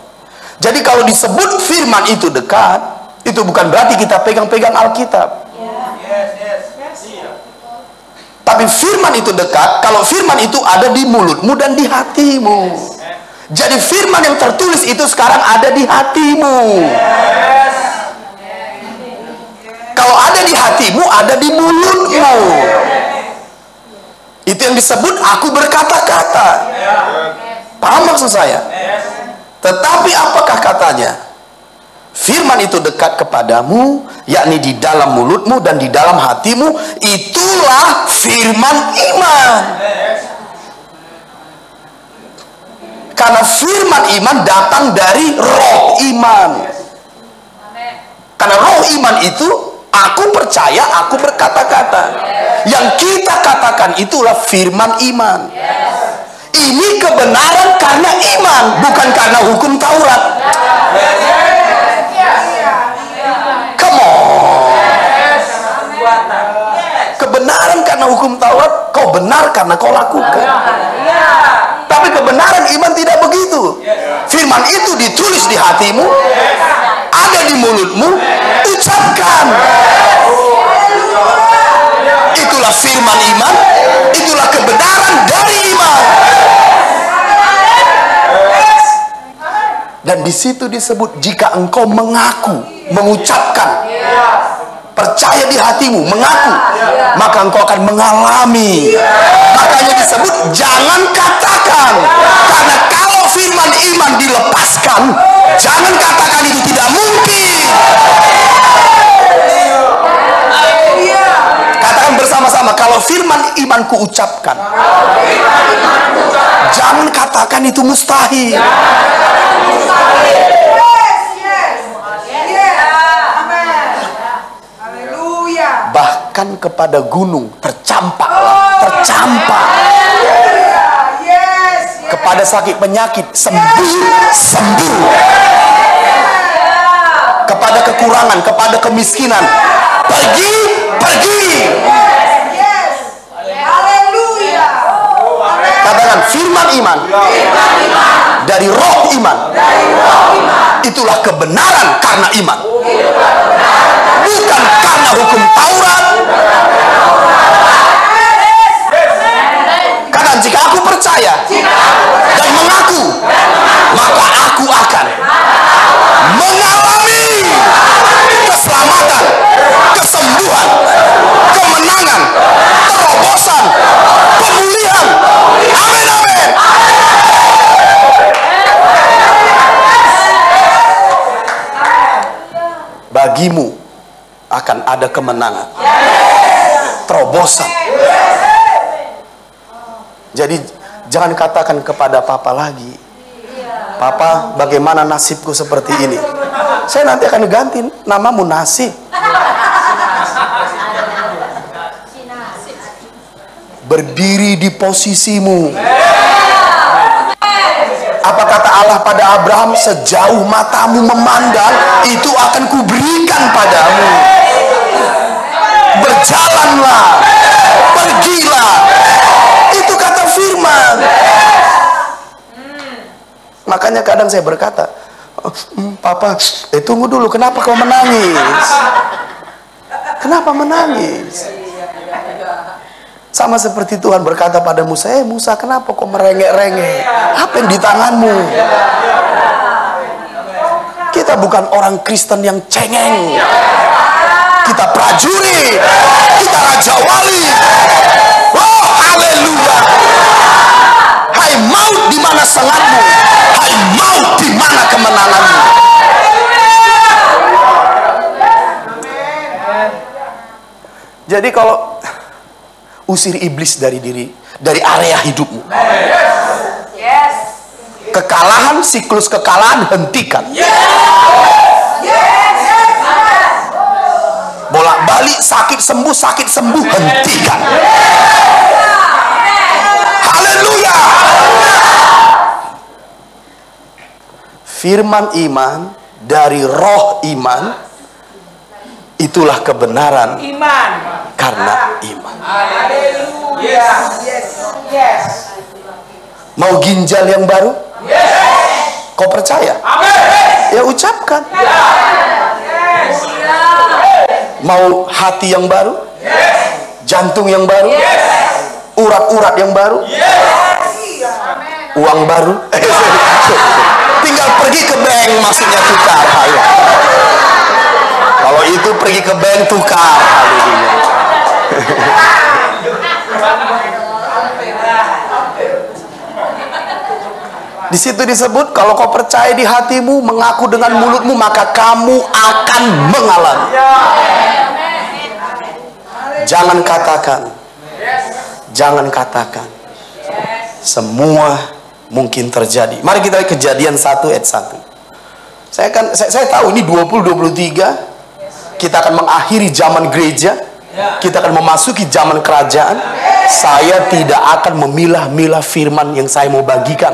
Jadi kalau disebut firman itu dekat, itu bukan berarti kita pegang-pegang Alkitab. Tapi firman itu dekat kalau firman itu ada di mulutmu dan di hatimu. Jadi firman yang tertulis itu sekarang ada di hatimu. Kalau ada di hatimu, ada di mulutmu. Itu yang disebut aku berkata-kata. Paham maksud saya? Tetapi apakah katanya? Firman itu dekat kepadamu, yakni di dalam mulutmu dan di dalam hatimu. Itulah firman iman. Karena firman iman datang dari roh iman. Karena roh iman itu, aku percaya, aku berkata-kata. Yang kita katakan itulah firman iman. Ini kebenaran karena iman, bukan karena hukum Taurat. Come on. Kebenaran karena hukum Taurat, kau benar karena kau lakukan. Tapi kebenaran iman tidak begitu. Firman itu ditulis di hatimu, ada di mulutmu, ucapkan. Itulah firman iman, itulah kebenaran dari iman. Dan di situ disebut jika engkau mengaku, mengucapkan, percaya di hatimu, mengaku, maka engkau akan mengalami. Makanya disebut jangan katakan. Karena kalau firman iman dilepaskan, jangan katakan itu tidak mungkin. Katakan bersama-sama, kalau firman imanku ucapkan, jangan katakan itu mustahil. Bahkan kepada gunung tercampaklah, tercampak. Kepada sakit penyakit sembuh, sembuh. Kepada kekurangan, kepada kemiskinan, pergi, pergi. Katakan firman iman dari roh iman. Itulah kebenaran karena iman, bukan karena hukum Taurat. Karena jika aku percaya dan mengaku, maka aku akan mengalami keselamatan, kesembuhan, kemenangan, terobosan, pemulihan. Amin, amin. Bagimu akan ada kemenangan, terobosan. Jadi jangan katakan kepada papa lagi, papa bagaimana nasibku seperti ini. Saya nanti akan ganti namamu Nasib. Berdiri di posisimu. Apa kata Allah pada Abraham? Sejauh matamu memandang, itu akan kuberikan padamu. Berjalanlah, pergilah. Itu kata firman. Makanya kadang saya berkata, papa, tunggu dulu, kenapa kau menangis? Kenapa menangis? Sama seperti Tuhan berkata pada Musa, Musa, kenapa kau merengek-rengek? Apa yang di tanganmu? Kita bukan orang Kristen yang cengeng. Kita prajurit, kita raja wali. Oh, haleluya. Hai maut, di mana sengatmu? Hai maut, di mana kemenanganmu? Jadi kalau usir iblis dari area hidupmu. Kekalahan, siklus kekalahan hentikan. Bolak-balik sakit sembuh hentikan. Haleluya. Firman iman dari roh iman, itulah kebenaran iman karena iman. Mau ginjal yang baru? Kau percaya? Ya ucapkan. Mau hati yang baru? Jantung yang baru? Urat-urat yang baru? Uang baru? Tinggal pergi ke bank, maksudnya tukar. Kalau itu pergi ke bank tukar. Di situ disebut, kalau kau percaya di hatimu, mengaku dengan mulutmu, maka kamu akan mengalami. Jangan katakan. Semua mungkin terjadi. Mari kita lihat Kejadian 1 ayat 1. Saya tahu ini 2023 kita akan mengakhiri zaman gereja. Kita akan memasuki zaman kerajaan. Saya tidak akan memilah-milah firman yang saya mau bagikan.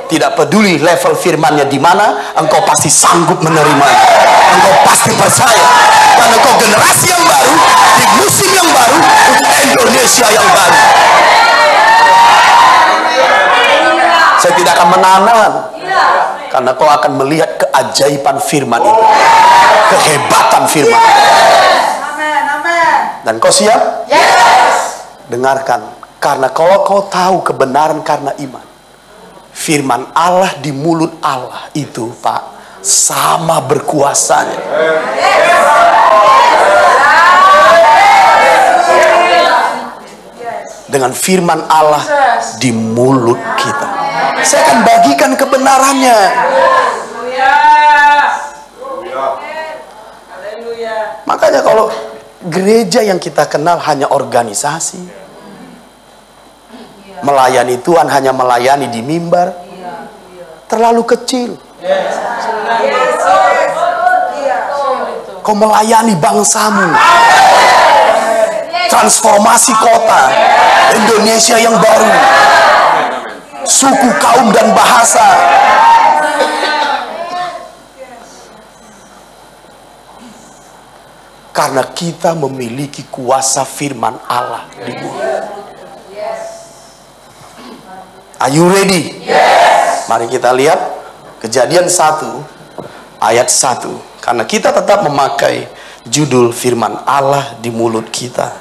Tidak peduli level firmannya di mana, engkau pasti sanggup menerimanya. Engkau pasti percaya. Karena engkau generasi yang baru, di musim yang baru, untuk Indonesia yang baru. Saya tidak akan menahan. Karena kau akan melihat keajaiban firman itu. Kehebatan firman itu. Dan kau siap? Dengarkan. Karena kalau kau tahu kebenaran karena iman, firman Allah di mulut Allah itu, Pak, sama berkuasanya. Dengan firman Allah di mulut kita. Saya akan bagikan kebenarannya. Makanya kalau gereja yang kita kenal hanya organisasi, melayani Tuhan hanya melayani di mimbar, terlalu kecil. Kau melayani bangsamu, transformasi kota Indonesia yang baru, suku, kaum, dan bahasa. Karena kita memiliki kuasa firman Allah di mulut. Are you ready? Mari kita lihat Kejadian 1 ayat 1. Karena kita tetap memakai judul firman Allah di mulut kita.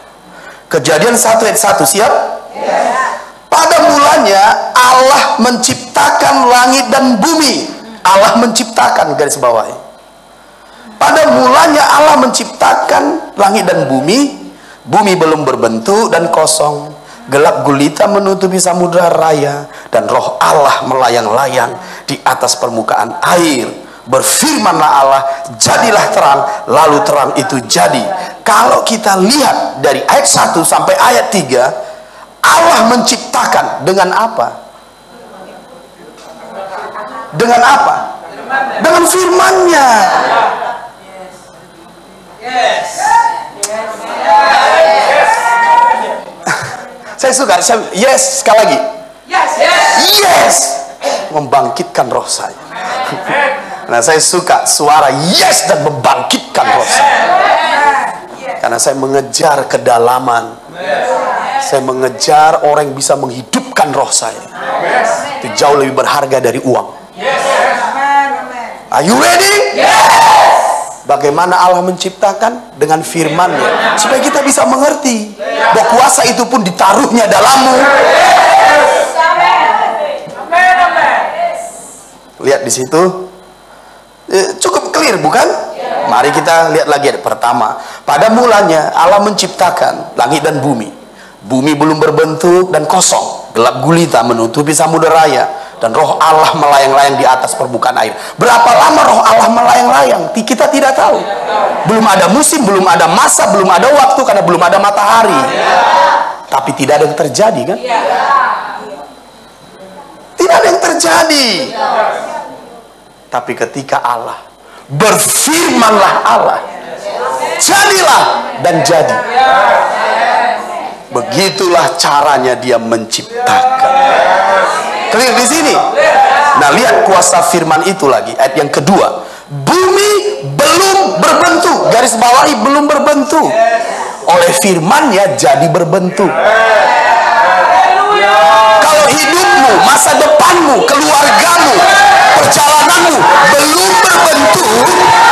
Kejadian 1 ayat 1, siap? Pada mulanya Allah menciptakan langit dan bumi. Allah menciptakan, garis bawahi. Pada mulanya Allah menciptakan langit dan bumi. Bumi belum berbentuk dan kosong. Gelap gulita menutupi samudra raya. Dan roh Allah melayang-layang di atas permukaan air. Berfirmanlah Allah, jadilah terang. Lalu terang itu jadi. Kalau kita lihat dari ayat 1 sampai ayat 3, Allah menciptakan dengan apa? Dengan apa? Dengan firman-Nya. Saya suka, yes, sekali lagi. Yes. Membangkitkan roh saya. Nah, saya suka suara yes dan membangkitkan roh saya. Karena saya mengejar kedalaman. Saya mengejar orang yang bisa menghidupkan roh saya. Itu jauh lebih berharga dari uang. Are you ready? Bagaimana Allah menciptakan? Dengan firman-Nya. Supaya kita bisa mengerti bahwa kuasa itu pun ditaruhnya dalammu. Lihat di situ. Cukup clear, bukan? Mari kita lihat lagi ayat pertama. Pada mulanya Allah menciptakan langit dan bumi. Bumi belum berbentuk dan kosong. Gelap gulita menutupi samudera raya. Dan roh Allah melayang-layang di atas permukaan air. Berapa lama roh Allah melayang-layang? Kita tidak tahu. Belum ada musim, belum ada masa, belum ada waktu, karena belum ada matahari. Tapi tidak ada yang terjadi, kan? Tidak ada yang terjadi. Tapi ketika Allah, berfirmanlah Allah, jadilah, dan jadi. Begitulah caranya Dia menciptakan. Clear di sini. Nah, lihat kuasa firman itu lagi. Ayat yang kedua. Bumi belum berbentuk. Garis bawahi, belum berbentuk. Oleh firman-Nya jadi berbentuk. Kalau hidupmu, masa depanmu, keluargamu, perjalananmu belum berbentuk,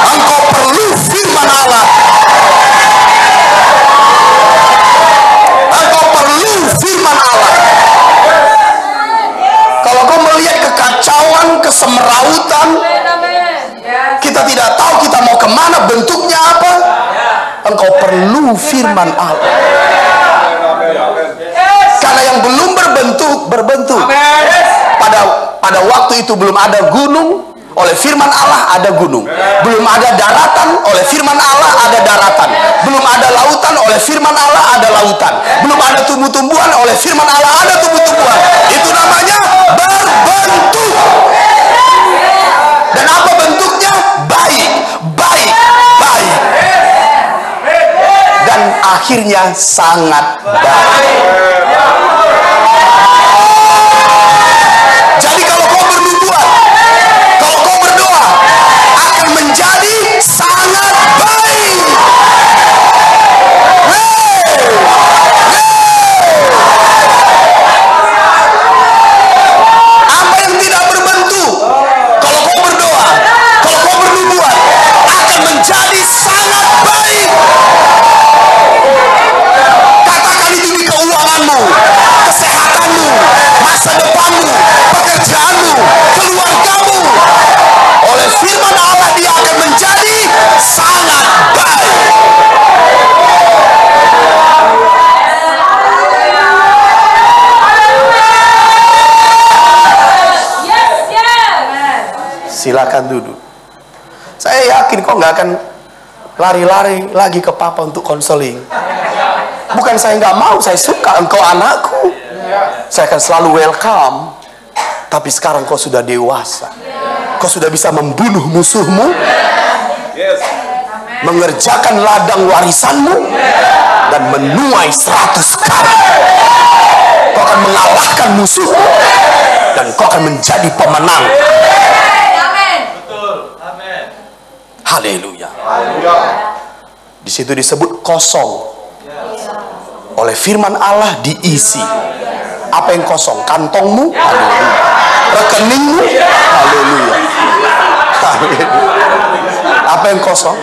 engkau perlu firman Allah. Engkau perlu firman Allah. Kalau kau melihat kekacauan, kesemerautan, kita tidak tahu kita mau kemana, bentuknya apa, engkau perlu firman Allah. Karena yang belum berbentuk, berbentuk. Pada waktu itu belum ada gunung, oleh firman Allah ada gunung. Belum ada daratan, oleh firman Allah ada daratan. Belum ada lautan, oleh firman Allah ada lautan. Belum ada tumbuh-tumbuhan, oleh firman Allah ada tumbuh-tumbuhan. Itu namanya berbentuk. Dan apa bentuknya? Baik, baik, baik. Dan akhirnya sangat baik. Jadi kalau kau bernubuat, kalau kau berdoa, akan menjadi sangat baik. Apa yang tidak berbentuk, kalau kau berdoa, kalau kau bernubuat, akan menjadi sangat baik. Katakan itu di keuanganmu, kesehatanmu, masa depanmu, pekerjaanmu, keluargamu. Oleh firman Allah dia akan menjadi sangat baik. Silakan duduk. Saya yakin kok nggak akan lari-lari lagi ke papa untuk konseling. Bukan saya nggak mau, saya suka, engkau anakku. Saya akan selalu welcome. Tapi sekarang kau sudah dewasa. Kau sudah bisa membunuh musuhmu, mengerjakan ladang warisanmu, dan menuai 100 kali. Kau akan mengalahkan musuhmu, dan kau akan menjadi pemenang. Haleluya. Di situ disebut kosong. Oleh firman Allah diisi. Apa yang kosong? Kantongmu, haleluya. Rekeningmu, haleluya. Haleluya. Apa yang kosong?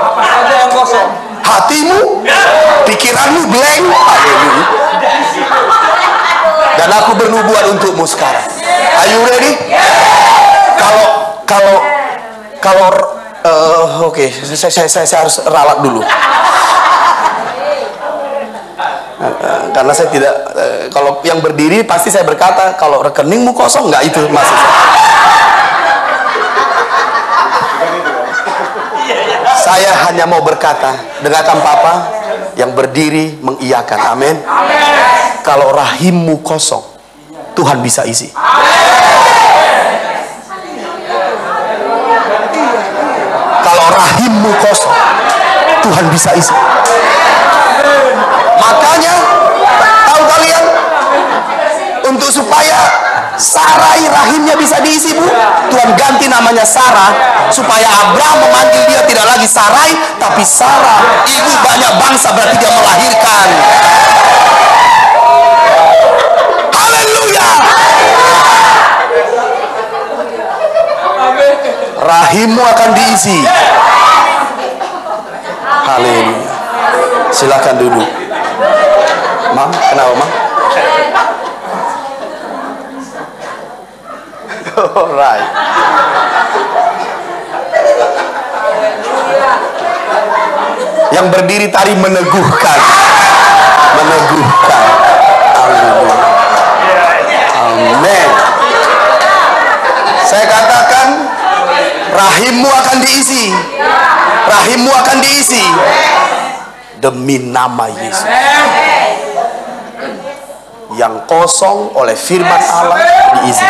Apa saja yang kosong? Hatimu, pikiranmu blank, haleluya. Dan aku bernubuat untukmu sekarang. Are you ready? Kalau oke, saya harus ralat dulu. Karena saya tidak, kalau yang berdiri pasti saya berkata, kalau rekeningmu kosong, nggak itu maksud saya. Saya hanya mau berkata, dengarkan Papa, yang berdiri mengiyakan, amin. Kalau rahimmu kosong, Tuhan bisa isi. Kalau rahimmu kosong, Tuhan bisa isi. Makanya, tahu kalian, untuk supaya Sarai rahimnya bisa diisi, Bu, Tuhan ganti namanya Sarah, supaya Abraham memanggil dia tidak lagi Sarai, tapi Sarah, ibu banyak bangsa, berarti dia melahirkan. Haleluya. Rahimmu akan diisi. Haleluya. Silakan duduk. Mam, kenapa Mam? Alright. Yang berdiri tadi meneguhkan. Meneguhkan. Haleluya. Amin. Saya katakan, rahimmu akan diisi. Rahimmu akan diisi. Demi nama Yesus. Yang kosong oleh firman Allah diisi.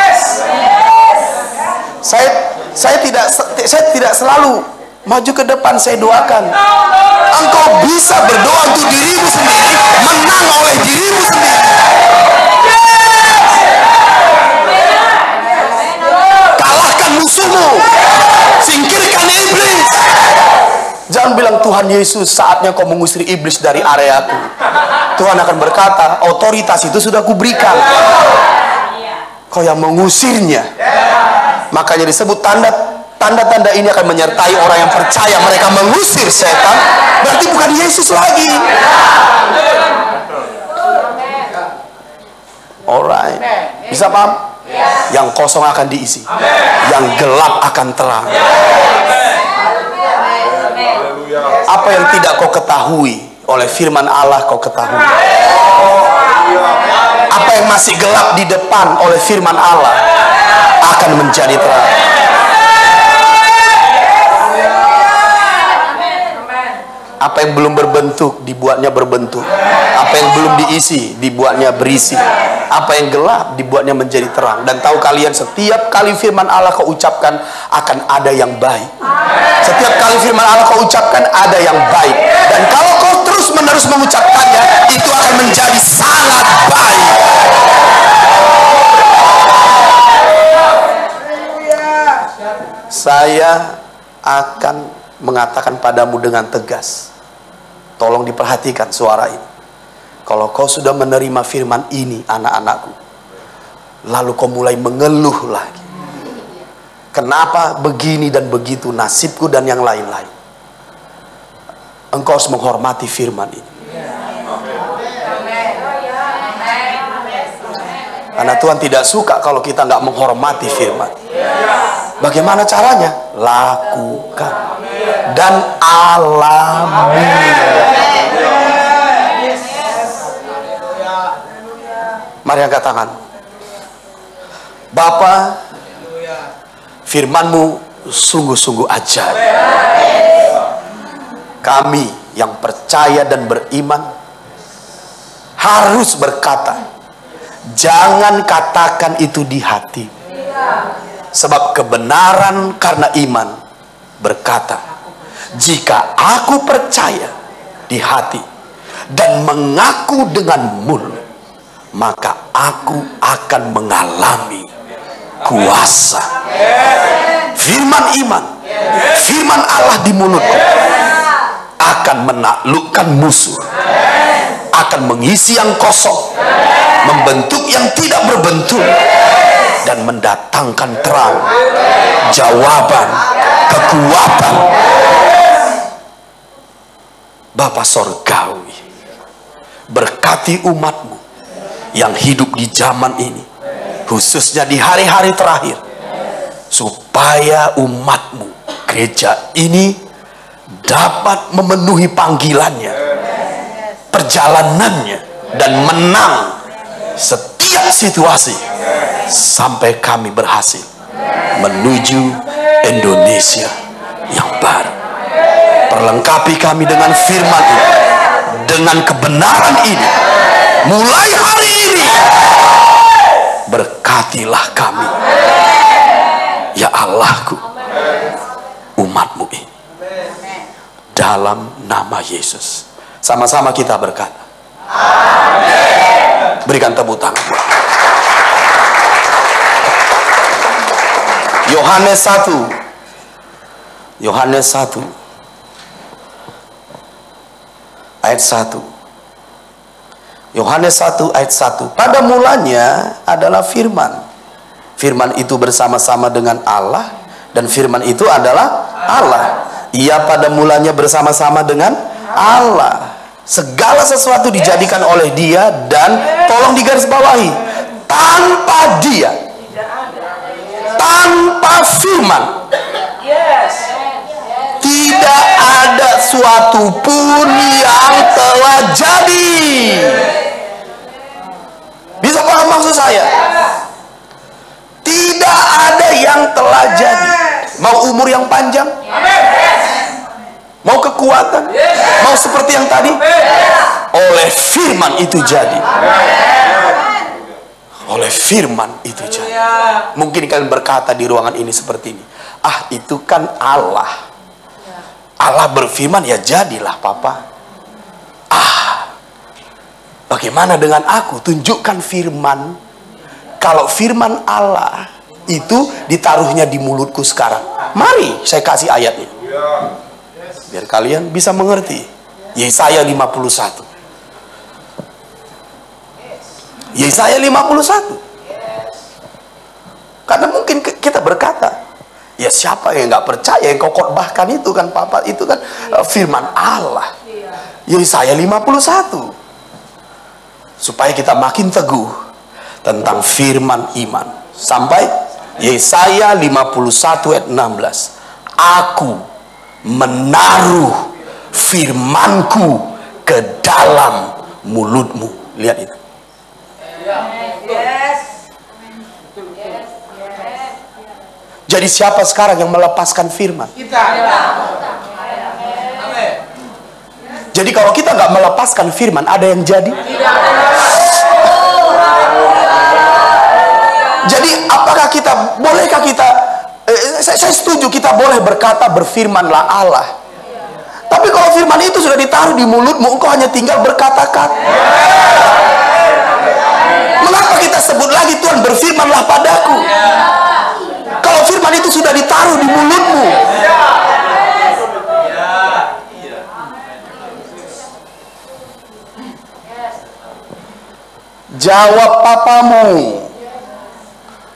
Saya tidak selalu maju ke depan, saya doakan. Engkau bisa berdoa untuk dirimu sendiri, menang oleh dirimu sendiri. Kalahkan musuhmu, singkirkan iblis. Jangan bilang, Tuhan Yesus, saatnya kau mengusir iblis dari areaku. Tuhan akan berkata, otoritas itu sudah kuberikan. Kau yang mengusirnya. Makanya disebut tanda-tanda ini akan menyertai orang yang percaya. Mereka mengusir setan, berarti bukan Yesus lagi. Alright, bisa paham? Yang kosong akan diisi, yang gelap akan terang. Apa yang tidak kau ketahui, oleh firman Allah kau ketahui. Apa yang masih gelap di depan oleh firman Allah akan menjadi terang. Apa yang belum berbentuk dibuatnya berbentuk. Apa yang belum diisi dibuatnya berisi. Apa yang gelap dibuatnya menjadi terang. Dan tahu kalian, setiap kali firman Allah kau ucapkan akan ada yang baik. Setiap kali firman Allah kau ucapkan ada yang baik. Dan kalau kau terus menerus mengucapkannya, itu akan menjadi sangat baik. Saya akan mengatakan padamu dengan tegas, tolong diperhatikan suara ini. Kalau kau sudah menerima firman ini, anak-anakku, lalu kau mulai mengeluh lagi, kenapa begini dan begitu nasibku dan yang lain-lain, engkau harus menghormati firman ini. Karena Tuhan tidak suka kalau kita nggak menghormati firman. Bagaimana caranya? Lakukan dan alami. Mari angkat tangan. Bapa, firman-Mu sungguh-sungguh ajaib. Kami yang percaya dan beriman harus berkata, jangan katakan itu di hati. Sebab kebenaran karena iman berkata, jika aku percaya di hati dan mengaku dengan mulut, maka aku akan mengalami kuasa. Firman iman, firman Allah di mulutku akan menaklukkan musuh, akan mengisi yang kosong, membentuk yang tidak berbentuk, dan mendatangkan terang, jawaban, kekuatan. Bapa Sorgawi, berkati umat-Mu yang hidup di zaman ini, khususnya di hari-hari terakhir, supaya umat-Mu, gereja ini, dapat memenuhi panggilannya, perjalanannya, dan menang setiap situasi sampai kami berhasil menuju Indonesia yang baru. Perlengkapi kami dengan firman ini, dengan kebenaran ini, mulai hari ini. Berkatilah kami, ya Allahku, umat-Mu ini, dalam nama Yesus. Sama-sama kita berkata, amin. Berikan tepuk tangan. Yohanes 1 ayat 1. Yohanes 1 ayat 1. Pada mulanya adalah firman. Firman itu bersama-sama dengan Allah, dan firman itu adalah Allah. Ia pada mulanya bersama-sama dengan Allah. Segala sesuatu dijadikan oleh Dia, dan tolong digarisbawahi, tanpa Dia, tanpa firman, tidak ada suatu pun yang telah jadi. Bisa paham maksud saya? Tidak ada yang telah jadi. Mau umur yang panjang, mau kekuatan, mau seperti yang tadi, oleh firman itu jadi. Oleh firman itu jadi. Mungkin kalian berkata di ruangan ini seperti ini, ah itu kan Allah. Allah berfirman, ya jadilah Papa. Ah, bagaimana dengan aku? Tunjukkan firman. Kalau firman Allah itu ditaruhnya di mulutku sekarang, mari saya kasih ayatnya, biar kalian bisa mengerti. Yesaya 51. Yesaya 51. Karena mungkin kita berkata, ya siapa yang nggak percaya yang kau khotbahkan itu kan Papa, itu kan firman Allah. Yesaya 51. Supaya kita makin teguh tentang firman iman. Sampai Yesaya 51 ayat 16. Aku menaruh firmanku ke dalam mulutmu. Lihat itu. Jadi siapa sekarang yang melepaskan firman? Kita. Jadi kalau kita nggak melepaskan firman, ada yang jadi? Jadi apakah kita, bolehkah kita, saya setuju kita boleh berkata berfirmanlah Allah. Tapi kalau firman itu sudah ditaruh di mulutmu, engkau hanya tinggal berkata-kata. Mengapa kita sebut lagi Tuhan berfirmanlah padaku? Kalau firman itu sudah ditaruh di mulutmu. Jawab papamu.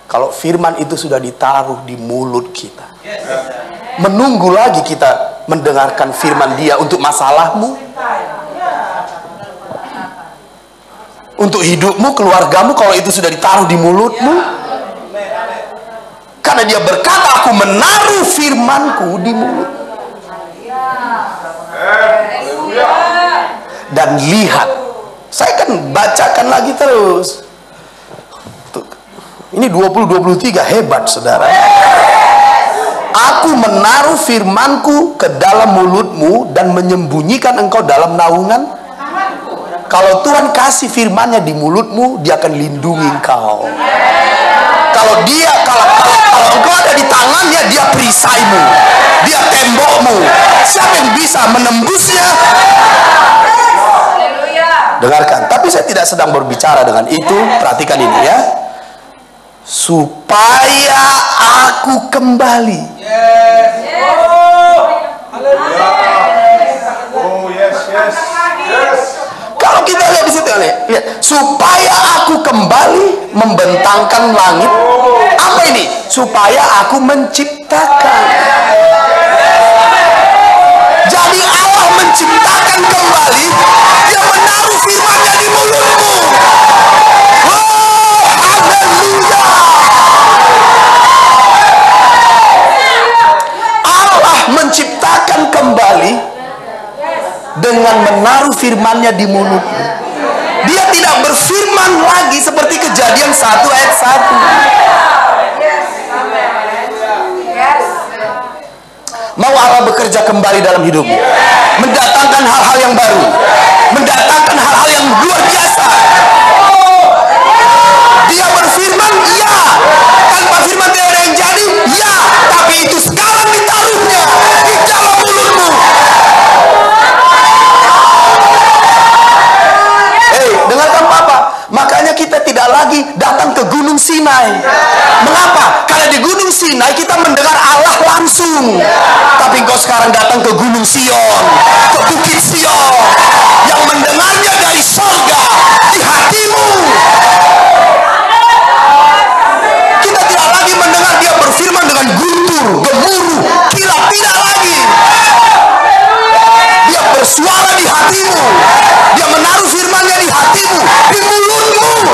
Kalau firman itu sudah ditaruh di mulut kita, menunggu lagi kita mendengarkan firman Dia untuk masalahmu, untuk hidupmu, keluargamu. Kalau itu sudah ditaruh di mulutmu, karena Dia berkata, aku menaruh firmanku di mulut. Dan lihat, saya kan bacakan lagi terus. Ini 20-23, hebat saudara. Aku menaruh firmanku ke dalam mulutmu dan menyembunyikan engkau dalam naungan. Kalau Tuhan kasih firmannya di mulutmu, Dia akan lindungi engkau. Kalau engkau ada di tangannya, Dia perisaimu, Dia tembokmu. Siapa yang bisa menembusnya? Dengarkan, tapi saya tidak sedang berbicara dengan itu. Perhatikan ini ya. Supaya aku kembali. Kalau kita lihat di situ, lihat, supaya aku kembali membentangkan langit. Apa ini? Supaya aku menciptakan. Jadi Allah menciptakan kembali. Dia menaruh firman-Nya di mulutmu. Haleluya. Allah menciptakan kembali dengan menaruh firman-Nya di mulutmu. Dia tidak berfirman lagi seperti Kejadian 1 ayat 1. Mau Allah bekerja kembali dalam hidupmu, mendatangkan hal-hal yang baru, mendatangkan hal-hal yang luar biasa. Dia berfirman, ya. Tanpa firman tidak ada yang jadi, ya. Tapi itu sekarang ditaruhnya di dalam mulutmu. Dengarkan Papa. Makanya kita tidak lagi datang ke Gunung Sinai. Mengapa? Karena di Gunung Sinai kita mendengar Allah langsung. Tapi engkau sekarang datang ke Gunung Sion, ke Bukit Sion, yang mendengarnya dari surga di hatimu. Kita tidak lagi mendengar Dia berfirman dengan guntur, gemuruh, kilat. Tidak lagi. Dia bersuara di hatimu. Dia menaruh firman-Nya di hatimu, di mulutmu.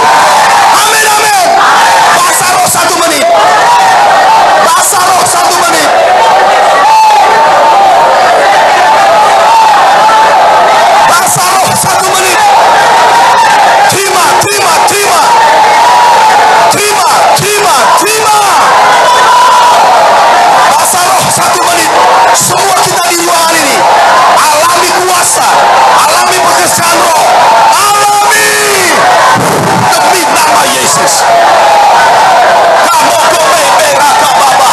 Amin, amin. Bahasa roh 1 menit. Bahasa roh 1 menit. Bahasa roh 1 menit. Terima, terima, terima. Terima, terima, terima. Bahasa roh 1 menit. Semua kita di ruangan ini alami kuasa, alami pekerjaan roh, alami demi nama Yesus. Kamu demi nama Yesus.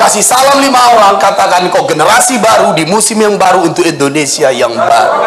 Kasih salam 5 orang, katakan kau generasi baru di musim yang baru untuk Indonesia yang baru.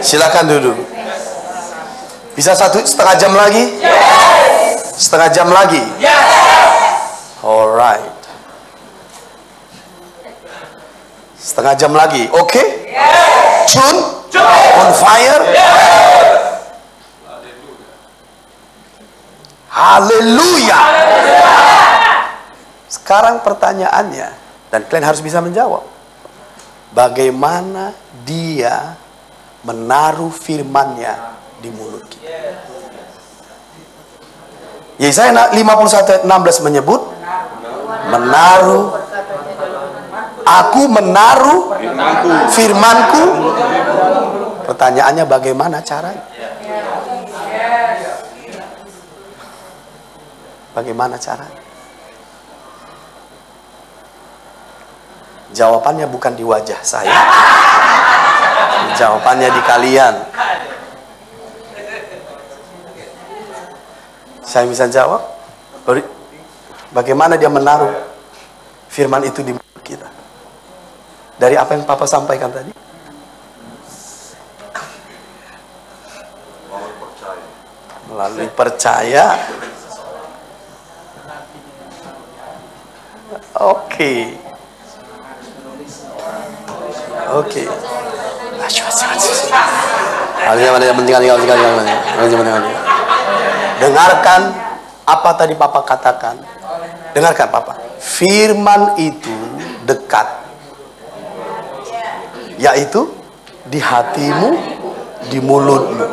Silakan duduk. Bisa 1,5 jam lagi? Setengah jam lagi? Alright. Setengah jam lagi, oke? Tune? On fire? Haleluya. Sekarang pertanyaannya, dan kalian harus bisa menjawab. Bagaimana dia menaruh firman-Nya di mulut kita? Yesaya 51 ayat 16 menyebut menaruh, aku menaruh firman-Ku. Pertanyaannya bagaimana caranya? Bagaimana caranya? Jawabannya bukan di wajah saya. Jawabannya di kalian. Saya bisa jawab. Bagaimana dia menaruh firman itu di mulut kita? Dari apa yang Papa sampaikan tadi? Melalui percaya. Oke. Dengarkan apa tadi Papa katakan. Dengarkan Papa. Firman itu dekat, yaitu di hatimu, di mulutmu.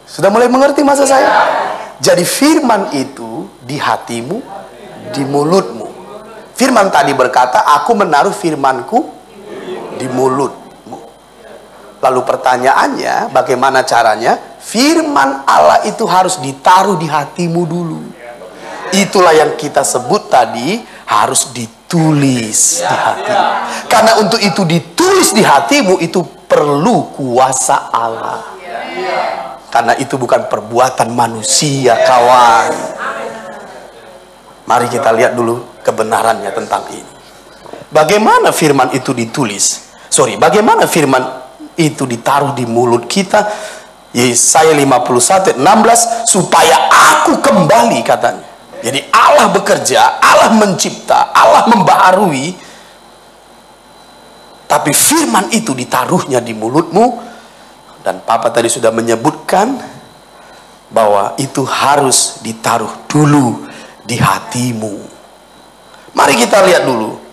Sudah mulai mengerti maksud saya? Jadi firman itu di hatimu, di mulutmu. Firman tadi berkata, aku menaruh firmanku di mulutmu. Lalu pertanyaannya, bagaimana caranya? Firman Allah itu harus ditaruh di hatimu dulu. Itulah yang kita sebut tadi, harus ditulis di hatimu. Karena untuk itu ditulis di hatimu, itu perlu kuasa Allah. Karena itu bukan perbuatan manusia, kawan. Mari kita lihat dulu kebenarannya tentang ini. Bagaimana firman itu ditulis? Bagaimana firman itu ditaruh di mulut kita? Yesaya 51 16, supaya aku kembali, katanya. Jadi Allah bekerja, Allah mencipta, Allah membaharui. Tapi firman itu ditaruhnya di mulutmu. Dan Papa tadi sudah menyebutkan bahwa itu harus ditaruh dulu di hatimu. Mari kita lihat dulu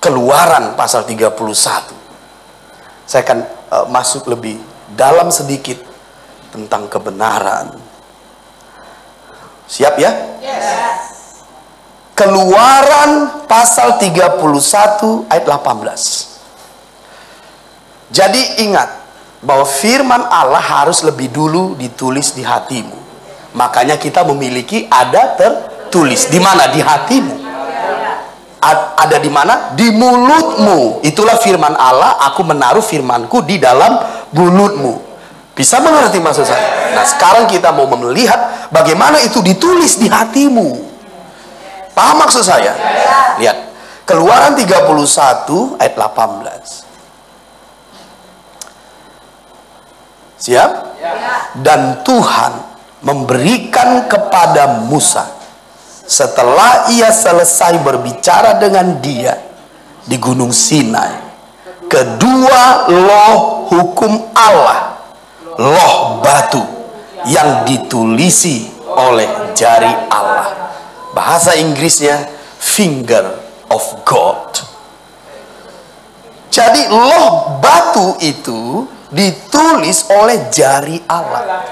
Keluaran pasal 31. Saya akan masuk lebih dalam sedikit tentang kebenaran. Siap ya? Yes. Keluaran pasal 31 ayat 18. Jadi ingat bahwa firman Allah harus lebih dulu ditulis di hatimu. Makanya kita memiliki ada tertulis. Di mana? Di hatimu. Ada di mana? Di mulutmu. Itulah firman Allah, aku menaruh firmanku di dalam mulutmu. Bisa mengerti maksud saya? Nah, sekarang kita mau melihat bagaimana itu ditulis di hatimu. Paham maksud saya? Lihat. Keluaran 31 ayat 18. Siap? Dan Tuhan memberikan kepada Musa, setelah ia selesai berbicara dengan dia di Gunung Sinai, kedua loh hukum Allah, loh batu yang ditulisi oleh jari Allah. Bahasa Inggrisnya finger of God. Jadi loh batu itu ditulis oleh jari Allah.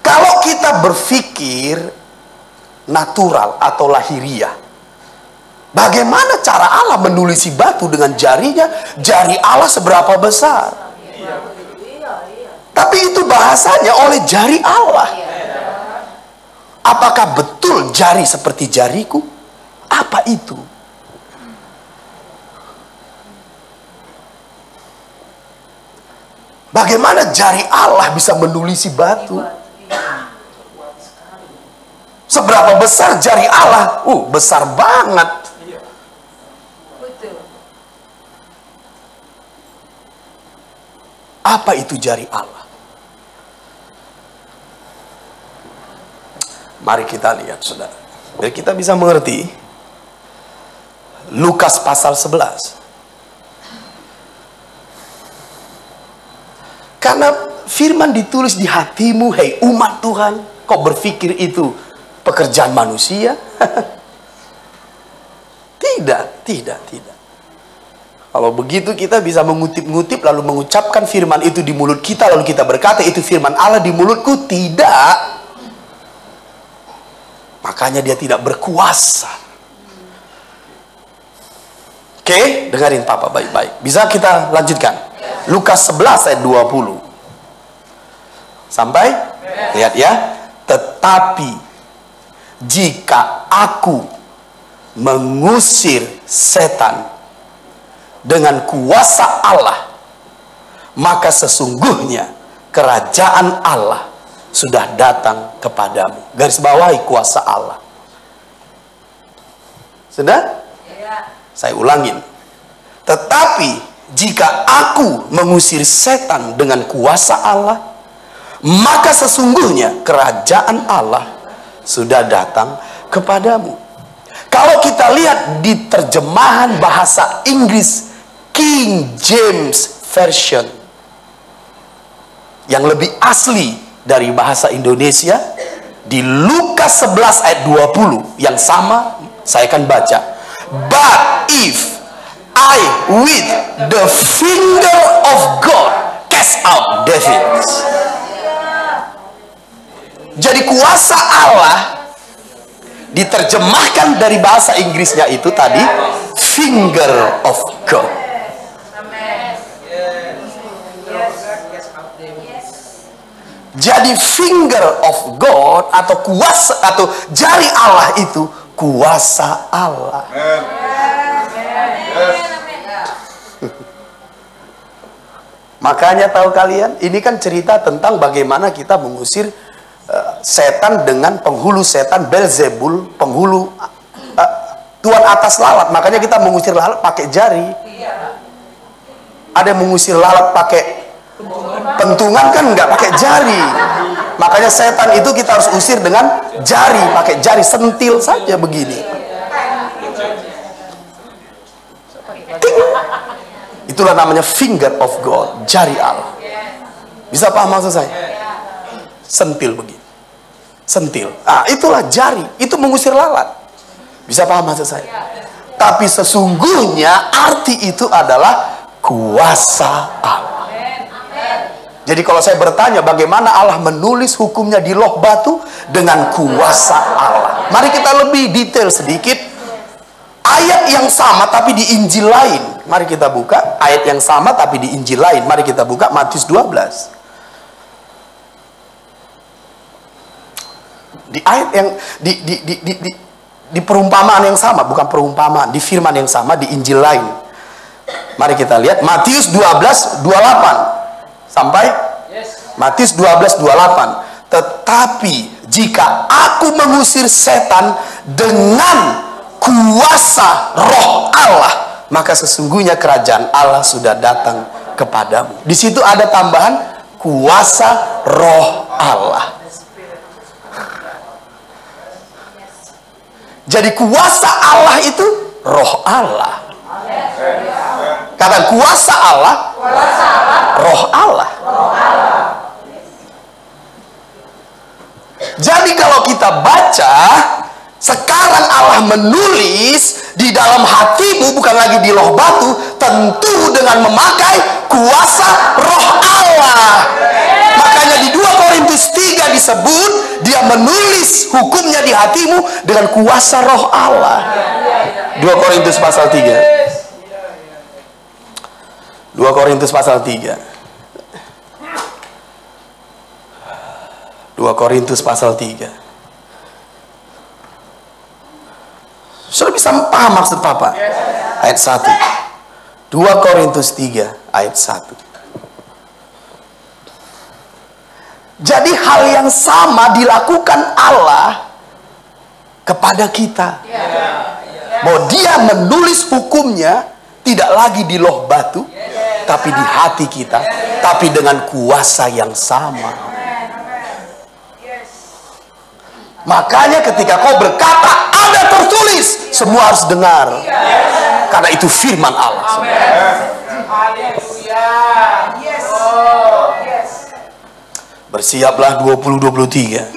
Kalau kita berpikir natural atau lahiriah, bagaimana cara Allah menulisi batu dengan jarinya? Jari Allah seberapa besar? Tapi itu bahasanya oleh jari Allah. Apakah betul jari seperti jariku? Apa itu? Bagaimana jari Allah bisa menulisi batu? Seberapa besar jari Allah? Besar banget. Apa itu jari Allah? Mari kita lihat, saudara. Biar kita bisa mengerti. Lukas pasal 11. Karena firman ditulis di hatimu, hei umat Tuhan. Kok berpikir itu pekerjaan manusia? Tidak. Kalau begitu kita bisa mengutip-ngutip lalu mengucapkan firman itu di mulut kita, lalu kita berkata itu firman Allah di mulutku. Tidak. Makanya dia tidak berkuasa. Oke, dengarin Papa baik-baik. Bisa kita lanjutkan? Lukas 11 ayat 20. Sampai? Lihat ya. Tetapi jika aku mengusir setan dengan kuasa Allah, maka sesungguhnya kerajaan Allah sudah datang kepadamu. Garis bawahi kuasa Allah. Sudah? Saya ulangin. Tetapi jika aku mengusir setan dengan kuasa Allah, maka sesungguhnya kerajaan Allah sudah datang kepadamu. Kalau kita lihat di terjemahan bahasa Inggris King James Version yang lebih asli dari bahasa Indonesia, di Lukas 11 ayat 20 yang sama, saya akan baca. But if I with the finger of God cast out devils. Jadi kuasa Allah diterjemahkan dari bahasa Inggrisnya itu tadi finger of God. Jadi finger of God atau kuasa atau jari Allah itu kuasa Allah. Makanya tahu kalian, ini kan cerita tentang bagaimana kita mengusir setan dengan penghulu setan Belzebul, penghulu tuan atas lalat. Makanya kita mengusir lalat pakai jari. Ada yang mengusir lalat pakai pentungan, kan nggak pakai jari. Makanya setan itu kita harus usir dengan jari, pakai jari, sentil saja begini. Ting. Itulah namanya finger of God, jari Allah. Bisa paham maksud saya? Sentil begini, sentil. Itulah jari, itu mengusir lalat. Bisa paham maksud saya? Tapi sesungguhnya arti itu adalah kuasa Allah. Jadi kalau saya bertanya bagaimana Allah menulis hukumnya di loh batu, dengan kuasa Allah. Mari kita lebih detail sedikit. Ayat yang sama tapi di Injil lain. Mari kita buka ayat yang sama tapi di Injil lain. Mari kita buka Matius 12. Di ayat yang di perumpamaan yang sama, bukan perumpamaan, di firman yang sama di Injil lain. Mari kita lihat Matius 12:28 sampai Matius 12:28. Tetapi jika aku mengusir setan dengan kuasa Roh Allah, maka sesungguhnya kerajaan Allah sudah datang kepadamu. Di situ ada tambahan kuasa Roh Allah. Jadi kuasa Allah itu Roh Allah. Kata kuasa Allah, Roh Allah. Jadi kalau kita baca, sekarang Allah menulis di dalam hatimu, bukan lagi di loh batu, tentu dengan memakai kuasa Roh Allah. Makanya di 2 Korintus 3 disebut dia menulis hukumnya di hatimu dengan kuasa Roh Allah. 2 Korintus pasal 3. 2 Korintus pasal 3. 2 Korintus pasal 3. Sudah bisa paham maksud Papa? Ayat 1. 2 Korintus 3 ayat 1. Jadi hal yang sama dilakukan Allah kepada kita. Bahwa dia menulis hukumnya tidak lagi di loh batu, tapi di hati kita tapi dengan kuasa yang sama. Makanya ketika kau berkata ada tertulis, semua harus dengar. Karena itu firman Allah. Bersiaplah 2023.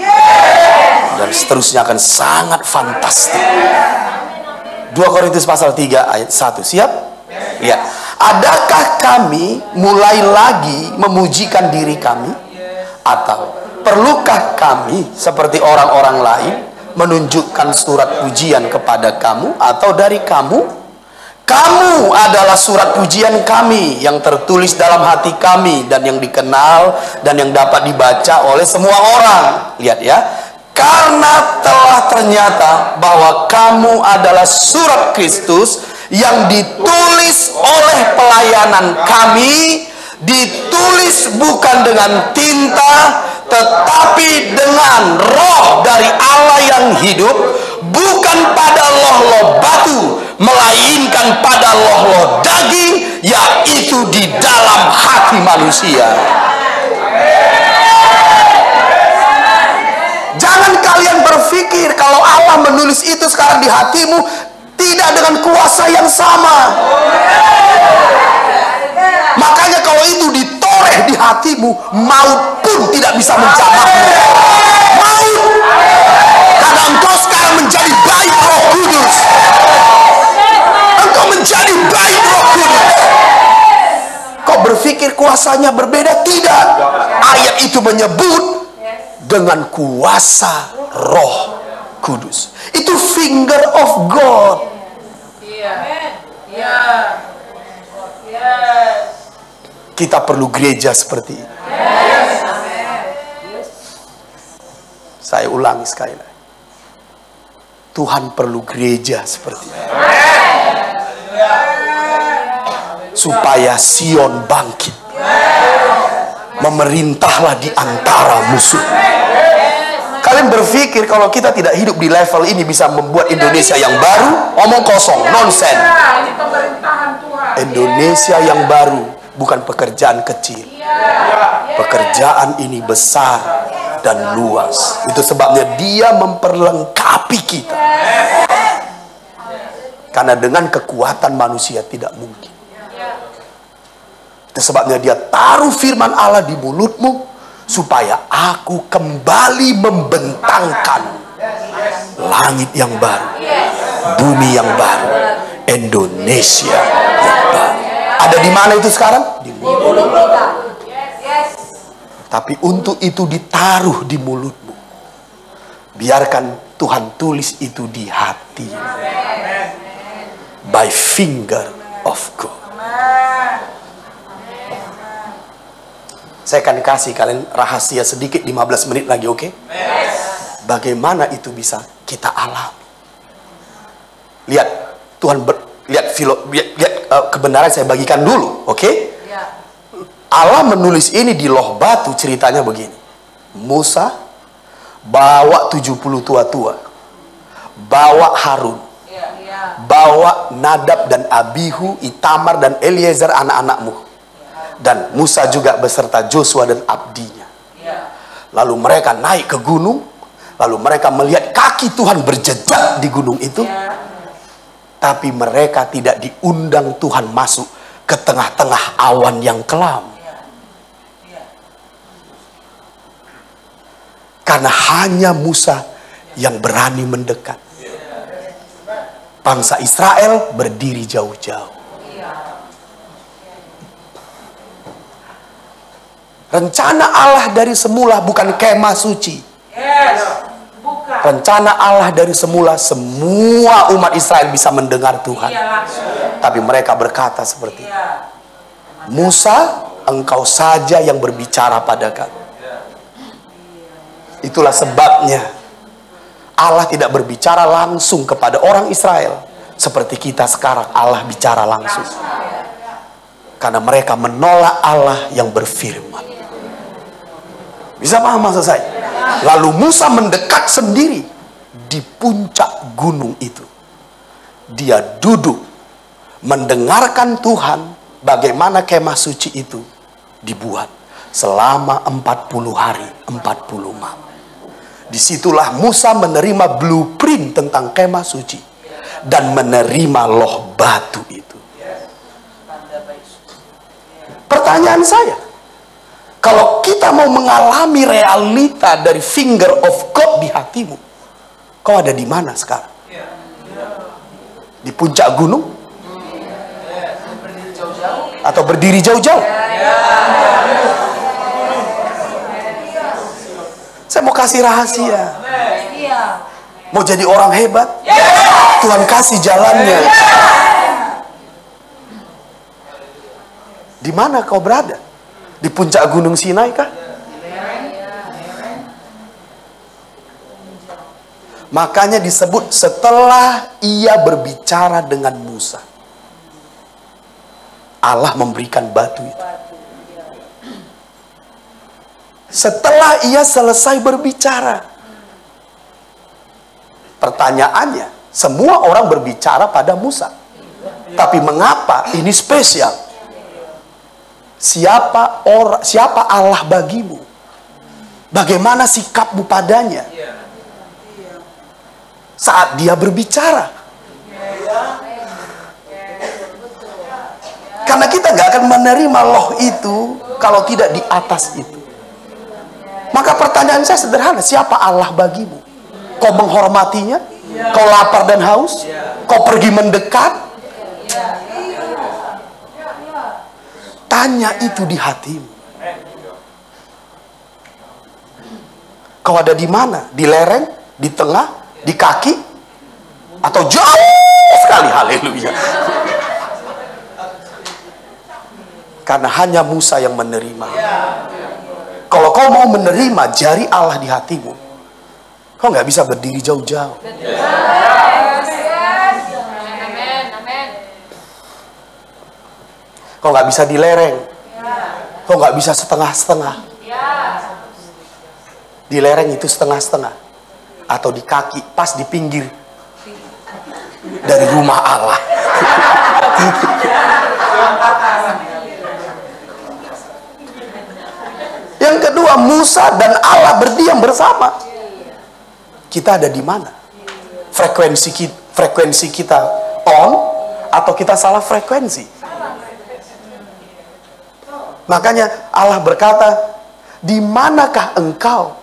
Dan seterusnya akan sangat fantastik. 2 Korintus pasal 3 ayat 1. Siap? Lihat. Adakah kami mulai lagi memujikan diri kami? Atau perlukah kami seperti orang-orang lain menunjukkan surat pujian kepada kamu atau dari kamu? Kamu adalah surat pujian kami yang tertulis dalam hati kami dan yang dikenal dan yang dapat dibaca oleh semua orang. Lihat ya. Karena telah ternyata bahwa kamu adalah surat Kristus yang ditulis oleh pelayanan kami, ditulis bukan dengan tinta, tetapi dengan roh dari Allah yang hidup, bukan pada loh-loh batu, melainkan pada loh-loh daging, yaitu di dalam hati manusia. Jangan kalian berpikir kalau Allah menulis itu sekarang di hatimu tidak dengan kuasa yang sama. Makanya kalau itu ditoreh di hatimu, maut pun tidak bisa menjamahmu. Maut, karena engkau sekarang menjadi bayi Roh Kudus. Engkau menjadi bayi Roh Kudus. Kau berpikir kuasanya berbeda? Tidak. Ayat itu menyebut dengan kuasa Roh Kudus. Itu finger of God. Kita perlu gereja seperti ini. Saya ulangi sekali lagi. Tuhan perlu gereja seperti ini. Supaya Sion bangkit. Memerintahlah di antara musuh. Kalian berpikir kalau kita tidak hidup di level ini bisa membuat Indonesia yang baru? Omong kosong, nonsen. Indonesia yang baru bukan pekerjaan kecil. Pekerjaan ini besar dan luas. Itu sebabnya dia memperlengkapi kita. Karena dengan kekuatan manusia tidak mungkin. Itu sebabnya dia taruh firman Allah di mulutmu, supaya aku kembali membentangkan langit yang baru, bumi yang baru, Indonesia yang baru. Ada di mana itu sekarang? Di mulut. Tapi untuk itu ditaruh di mulutmu. Biarkan Tuhan tulis itu di hati. By finger of God. Saya akan kasih kalian rahasia sedikit 15 menit lagi, oke? Bagaimana itu bisa kita alami? Lihat, Tuhan lihat kebenaran saya bagikan dulu, oke? Allah menulis ini di loh batu, ceritanya begini. Musa bawa 70 tua-tua, bawa Harun, bawa Nadab dan Abihu, Itamar dan Eliezer anak-anakmu. Dan Musa juga beserta Joshua dan abdinya. Lalu mereka naik ke gunung. Lalu mereka melihat kaki Tuhan berjejak di gunung itu. Tapi mereka tidak diundang Tuhan masuk ke tengah-tengah awan yang kelam. Karena hanya Musa yang berani mendekat. Bangsa Israel berdiri jauh-jauh. Rencana Allah dari semula bukan kemah suci. Rencana Allah dari semula semua umat Israel bisa mendengar Tuhan. Tapi mereka berkata seperti itu. Musa, engkau saja yang berbicara pada kami. Itulah sebabnya Allah tidak berbicara langsung kepada orang Israel seperti kita sekarang. Allah bicara langsung. Karena mereka menolak Allah yang berfirman. Bisa paham maksud saya? Lalu Musa mendekat sendiri di puncak gunung itu. Dia duduk mendengarkan Tuhan bagaimana kemah suci itu dibuat selama 40 hari, 40 malam. Disitulah Musa menerima blueprint tentang kemah suci dan menerima loh batu itu. Pertanyaan saya, kalau kita mau mengalami realita dari finger of God di hatimu, kau ada di mana sekarang? Di puncak gunung? Atau berdiri jauh-jauh? Saya mau kasih rahasia. Mau jadi orang hebat? Tuhan kasih jalannya. Di mana kau berada? Di puncak gunung Sinai kah? Makanya disebut setelah ia berbicara dengan Musa, Allah memberikan batu itu. Setelah ia selesai berbicara. Pertanyaannya, semua orang berbicara pada Musa. Tapi mengapa ini spesial? Siapa Allah bagimu? Bagaimana sikapmu padanya saat dia berbicara? Karena kita nggak akan menerima loh itu kalau tidak di atas itu. Maka pertanyaan saya sederhana, siapa Allah bagimu? Kau menghormatinya? Kau lapar dan haus? Kau pergi mendekat? Tanya itu di hatimu. Kau ada di mana? Di lereng? Di tengah? Di kaki? Atau jauh sekali? Haleluya. Karena hanya Musa yang menerima. Kalau kau mau menerima jari Allah di hatimu, kau nggak bisa berdiri jauh-jauh. Kau nggak bisa di lereng. Kau nggak bisa setengah-setengah. Di lereng itu setengah-setengah. Atau di kaki, pas di pinggir dari rumah Allah. Yang kedua, Musa dan Allah berdiam bersama. Kita ada di mana? Frekuensi kita on atau kita salah frekuensi? Makanya Allah berkata, di manakah engkau?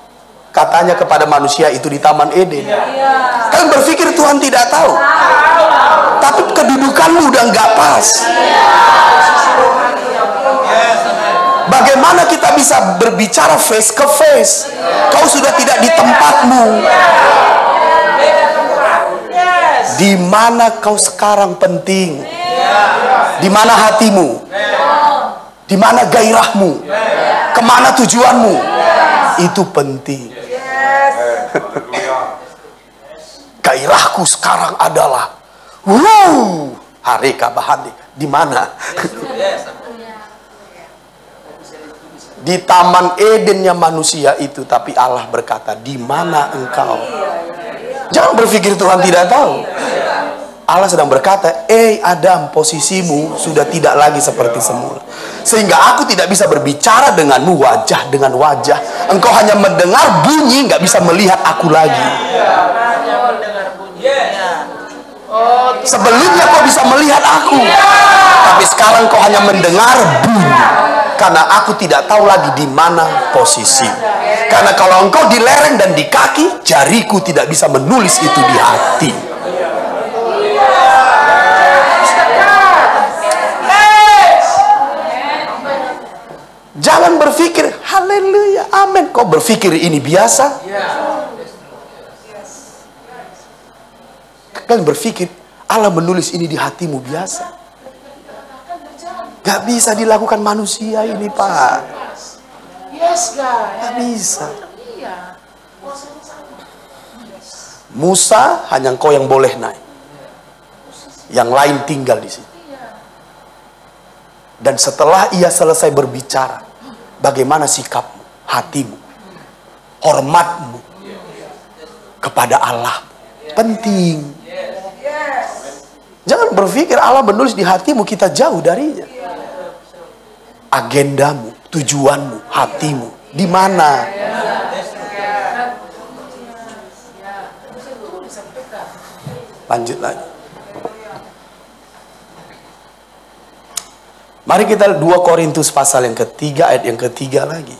Katanya kepada manusia itu di Taman Eden. Kalian berpikir Tuhan tidak tahu? Tapi kedudukanmu udah nggak pas. Bagaimana kita bisa berbicara face ke face? Kau sudah tidak di tempatmu. Di mana kau sekarang penting? Di mana hatimu? Di mana gairahmu? Kemana tujuanmu? Itu penting. Gairahku sekarang adalah Hareka Bahandi. Di mana? Di Taman Edennya manusia itu, tapi Allah berkata, di mana engkau? Jangan berpikir Tuhan tidak tahu. Allah sedang berkata, Adam, posisimu sudah tidak lagi seperti semula. Sehingga aku tidak bisa berbicara denganmu wajah dengan wajah. Engkau hanya mendengar bunyi, nggak bisa melihat aku lagi. Sebelumnya kau bisa melihat aku, tapi sekarang kau hanya mendengar bunyi. Karena aku tidak tahu lagi di mana posisi. Karena kalau engkau di lereng dan di kaki, jariku tidak bisa menulis itu di hati. Jangan berpikir, haleluya, amin. Kau berpikir ini biasa? Kalian berpikir Allah menulis ini di hatimu biasa? Gak bisa dilakukan manusia ini, Pak. Gak bisa. Musa hanya engkau yang boleh naik. Yang lain tinggal di sini. Dan setelah ia selesai berbicara, bagaimana sikapmu, hatimu, hormatmu kepada Allah? Penting. Jangan berpikir Allah menulis di hatimu, kita jauh darinya. Agendamu, tujuanmu, hatimu di mana? Lanjut lagi. Mari kita 2 Korintus pasal yang ketiga, ayat yang ketiga lagi.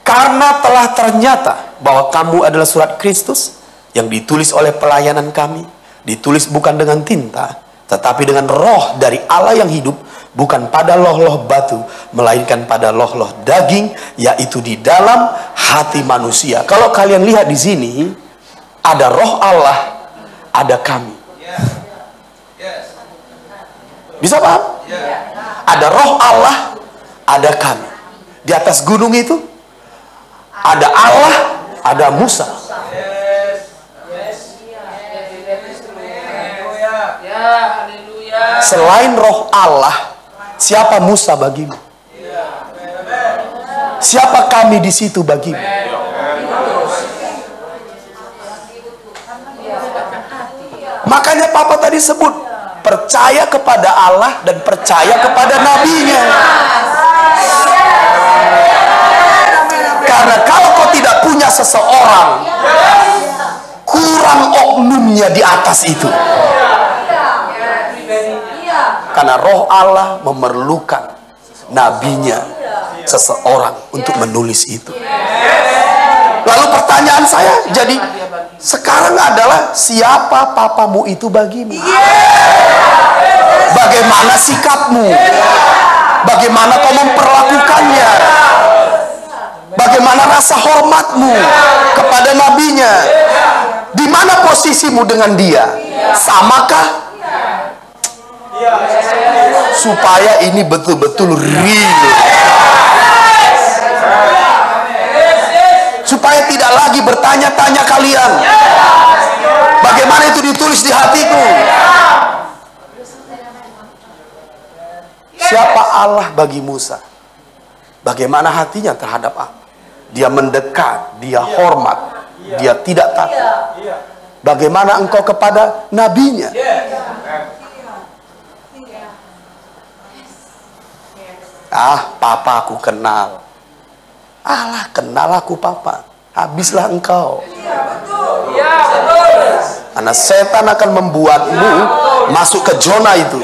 Karena telah ternyata bahwa kamu adalah surat Kristus yang ditulis oleh pelayanan kami, ditulis bukan dengan tinta, tetapi dengan roh dari Allah yang hidup, bukan pada loh-loh batu, melainkan pada loh-loh daging, yaitu di dalam hati manusia. Kalau kalian lihat di sini, ada roh Allah, ada kami. Bisa paham? Ada roh Allah, ada kami. Di atas gunung itu, ada Allah, ada Musa. Selain roh Allah, siapa Musa bagimu? Siapa kami di situ bagimu? Makanya Papa tadi sebut, percaya kepada Allah dan percaya kepada nabinya. Karena kalau kau tidak punya seseorang, kurang oknumnya di atas itu. Karena roh Allah memerlukan nabinya, seseorang untuk menulis itu. Lalu pertanyaan saya jadi sekarang adalah, siapa papamu itu bagimu? Bagaimana sikapmu? Bagaimana kau memperlakukannya? Bagaimana rasa hormatmu kepada nabinya? Di mana posisimu dengan dia? Samakah? Supaya ini betul-betul real, supaya tidak lagi bertanya-tanya kalian, bagaimana itu ditulis di hatiku. Siapa Allah bagi Musa? Bagaimana hatinya terhadap Allah? Dia mendekat, dia hormat, dia tidak takut. Bagaimana engkau kepada nabinya? Papa aku kenal. Allah kenal aku, Papa. Habislah engkau. Karena setan akan membuatmu masuk ke zona itu.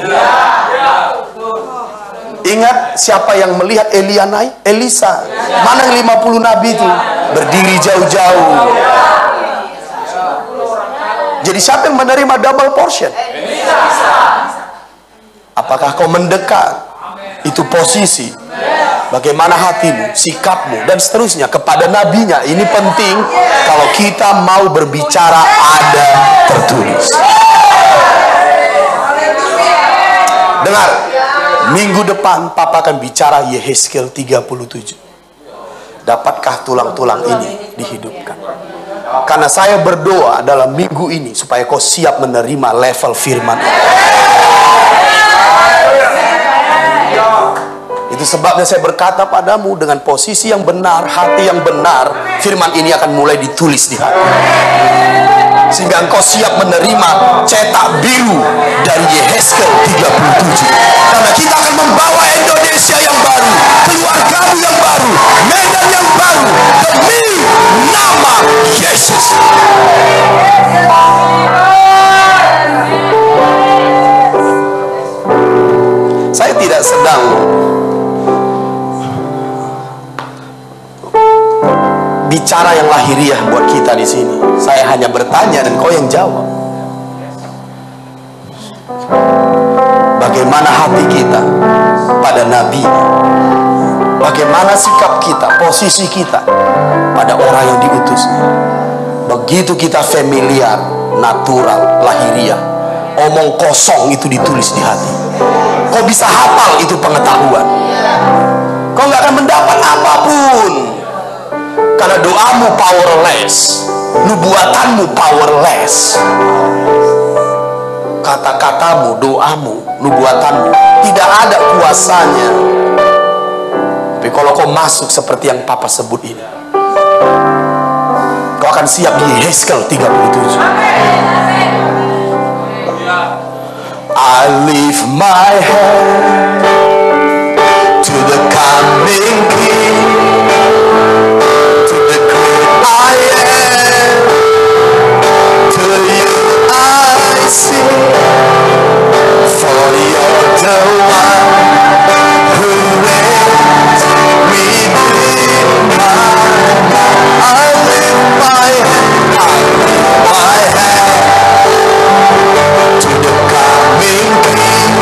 Ingat siapa yang melihat Elia naik? Elisa. Mana yang 50 nabi itu? Berdiri jauh-jauh. Jadi siapa yang menerima double portion? Apakah kau mendekat? Itu posisi. Bagaimana hatimu, sikapmu, dan seterusnya kepada nabinya. Ini penting kalau kita mau berbicara ada tertulis. Dengar, minggu depan Papa akan bicara Yehezkiel 37. Dapatkah tulang-tulang ini dihidupkan? Karena saya berdoa dalam minggu ini supaya kau siap menerima level firman. Itu sebabnya saya berkata padamu, dengan posisi yang benar, hati yang benar, firman ini akan mulai ditulis di hati. Sehingga engkau siap menerima cetak biru dari Yehezkiel 37. Karena kita akan membawa Indonesia yang baru, keluargamu yang baru, Medan yang baru, demi nama Yesus. Saya tidak sedang bicara yang lahiriah buat kita di sini. Saya hanya bertanya dan kau yang jawab. Bagaimana hati kita pada Nabi? Bagaimana sikap kita, posisi kita pada orang yang diutus? Begitu kita familiar, natural, lahiriah, omong kosong itu ditulis di hati. Kau bisa hafal itu pengetahuan. Kau nggak akan mendapat apapun. Karena doamu powerless, nubuatanmu powerless, kata-katamu, doamu, nubuatanmu tidak ada kuasanya. Tapi kalau kau masuk seperti yang Papa sebut ini, kau akan siap di Yehezkiel 37. I lift my hand to the coming King, to the great I am. To you I sing, for you're the one who reigns within my life. I lift my hand to the coming King,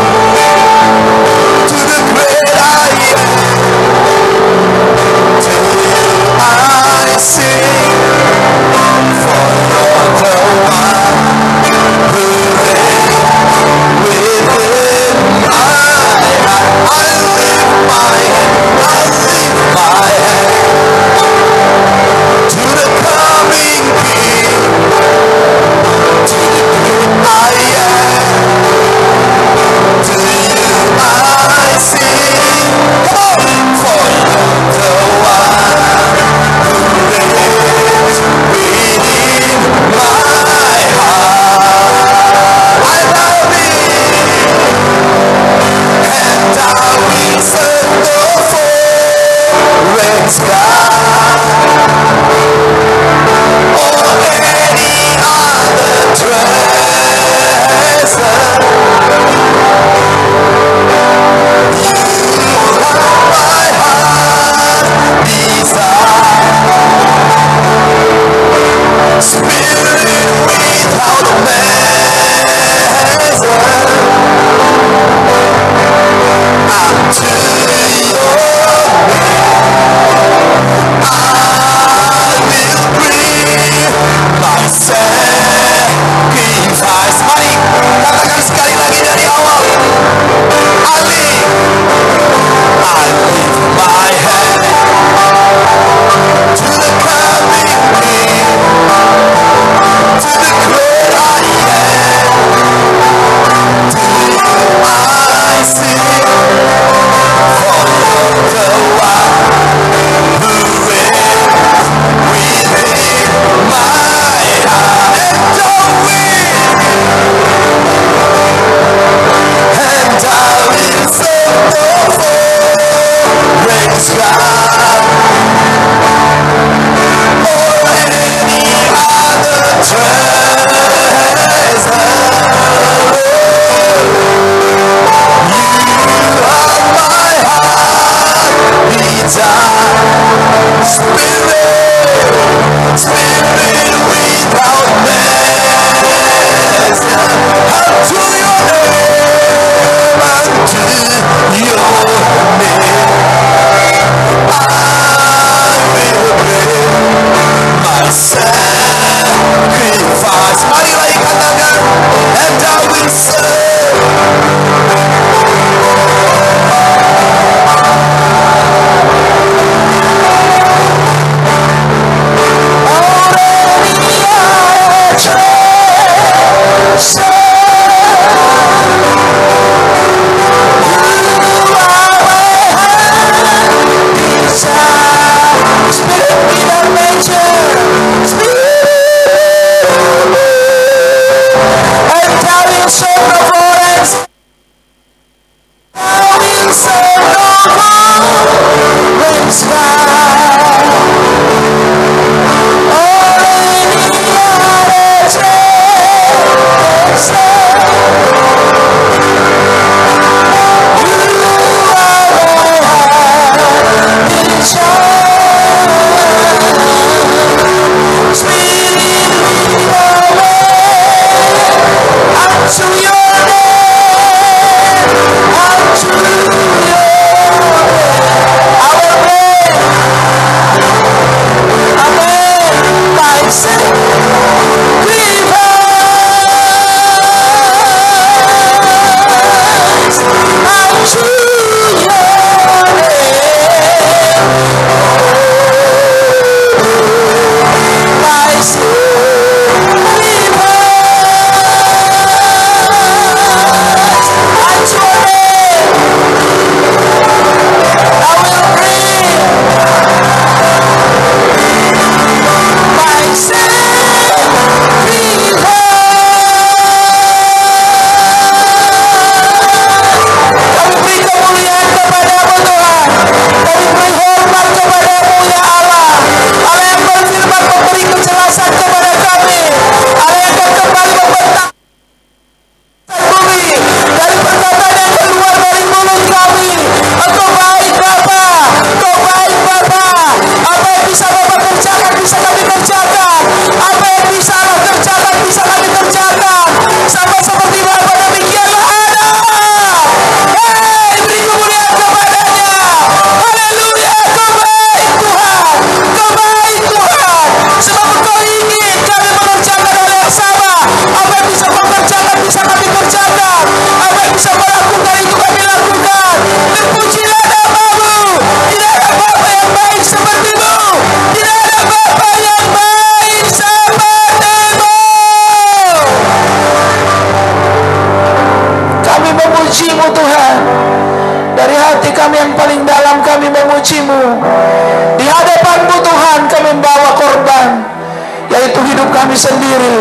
hidup kami sendiri.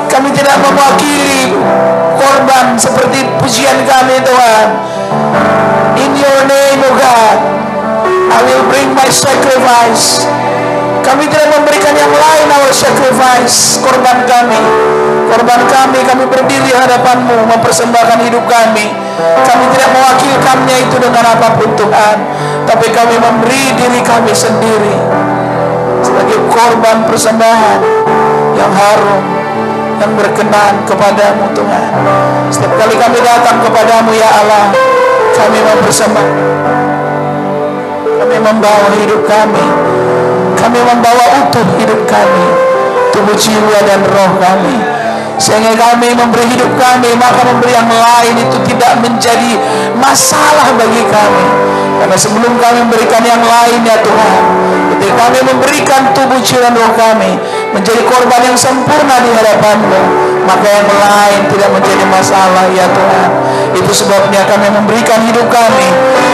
Kami tidak mewakili korban seperti pujian kami, Tuhan. In your name, oh God, I will bring my sacrifice. Kami tidak memberikan yang lain, our sacrifice, korban kami. Korban kami berdiri hadapan-Mu, mempersembahkan hidup kami. Kami tidak mewakilkannya itu dengan apapun, Tuhan. Tapi kami memberi diri kami sendiri sebagai korban persembahan yang harum, yang berkenan kepadamu, Tuhan. Setiap kali kami datang kepadamu, ya Allah, kami mempersembahkan, kami membawa hidup kami, kami membawa utuh hidup kami, tubuh, jiwa, dan roh kami. Sehingga kami memberi hidup kami, maka memberi yang lain itu tidak menjadi masalah bagi kami. Karena sebelum kami memberikan yang lain, ya Tuhan, ketika kami memberikan tubuh, jiwa, dan roh kami menjadi korban yang sempurna di hadapan-Mu, maka yang lain tidak menjadi masalah, ya Tuhan. Itu sebabnya kami memberikan hidup kami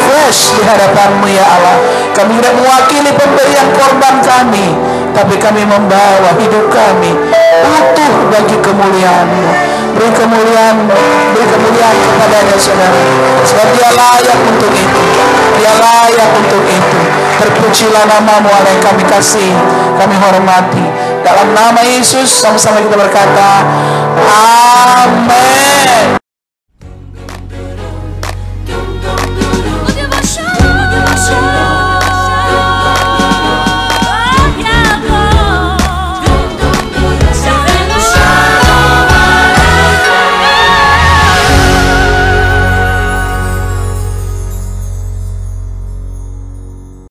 fresh di hadapan-Mu, ya Allah. Kami tidak mewakili pemberian korban kami, tapi kami membawa hidup kami utuh bagi kemuliaan-Mu. Beri kemuliaan-Mu, beri kemuliaan kepadanya, saudara. Sebab Dia layak untuk itu, Dia layak untuk itu. Terpujilah nama-Mu, Allah yang kami kasih, kami hormati. Dalam nama Yesus sama-sama kita berkata, amin.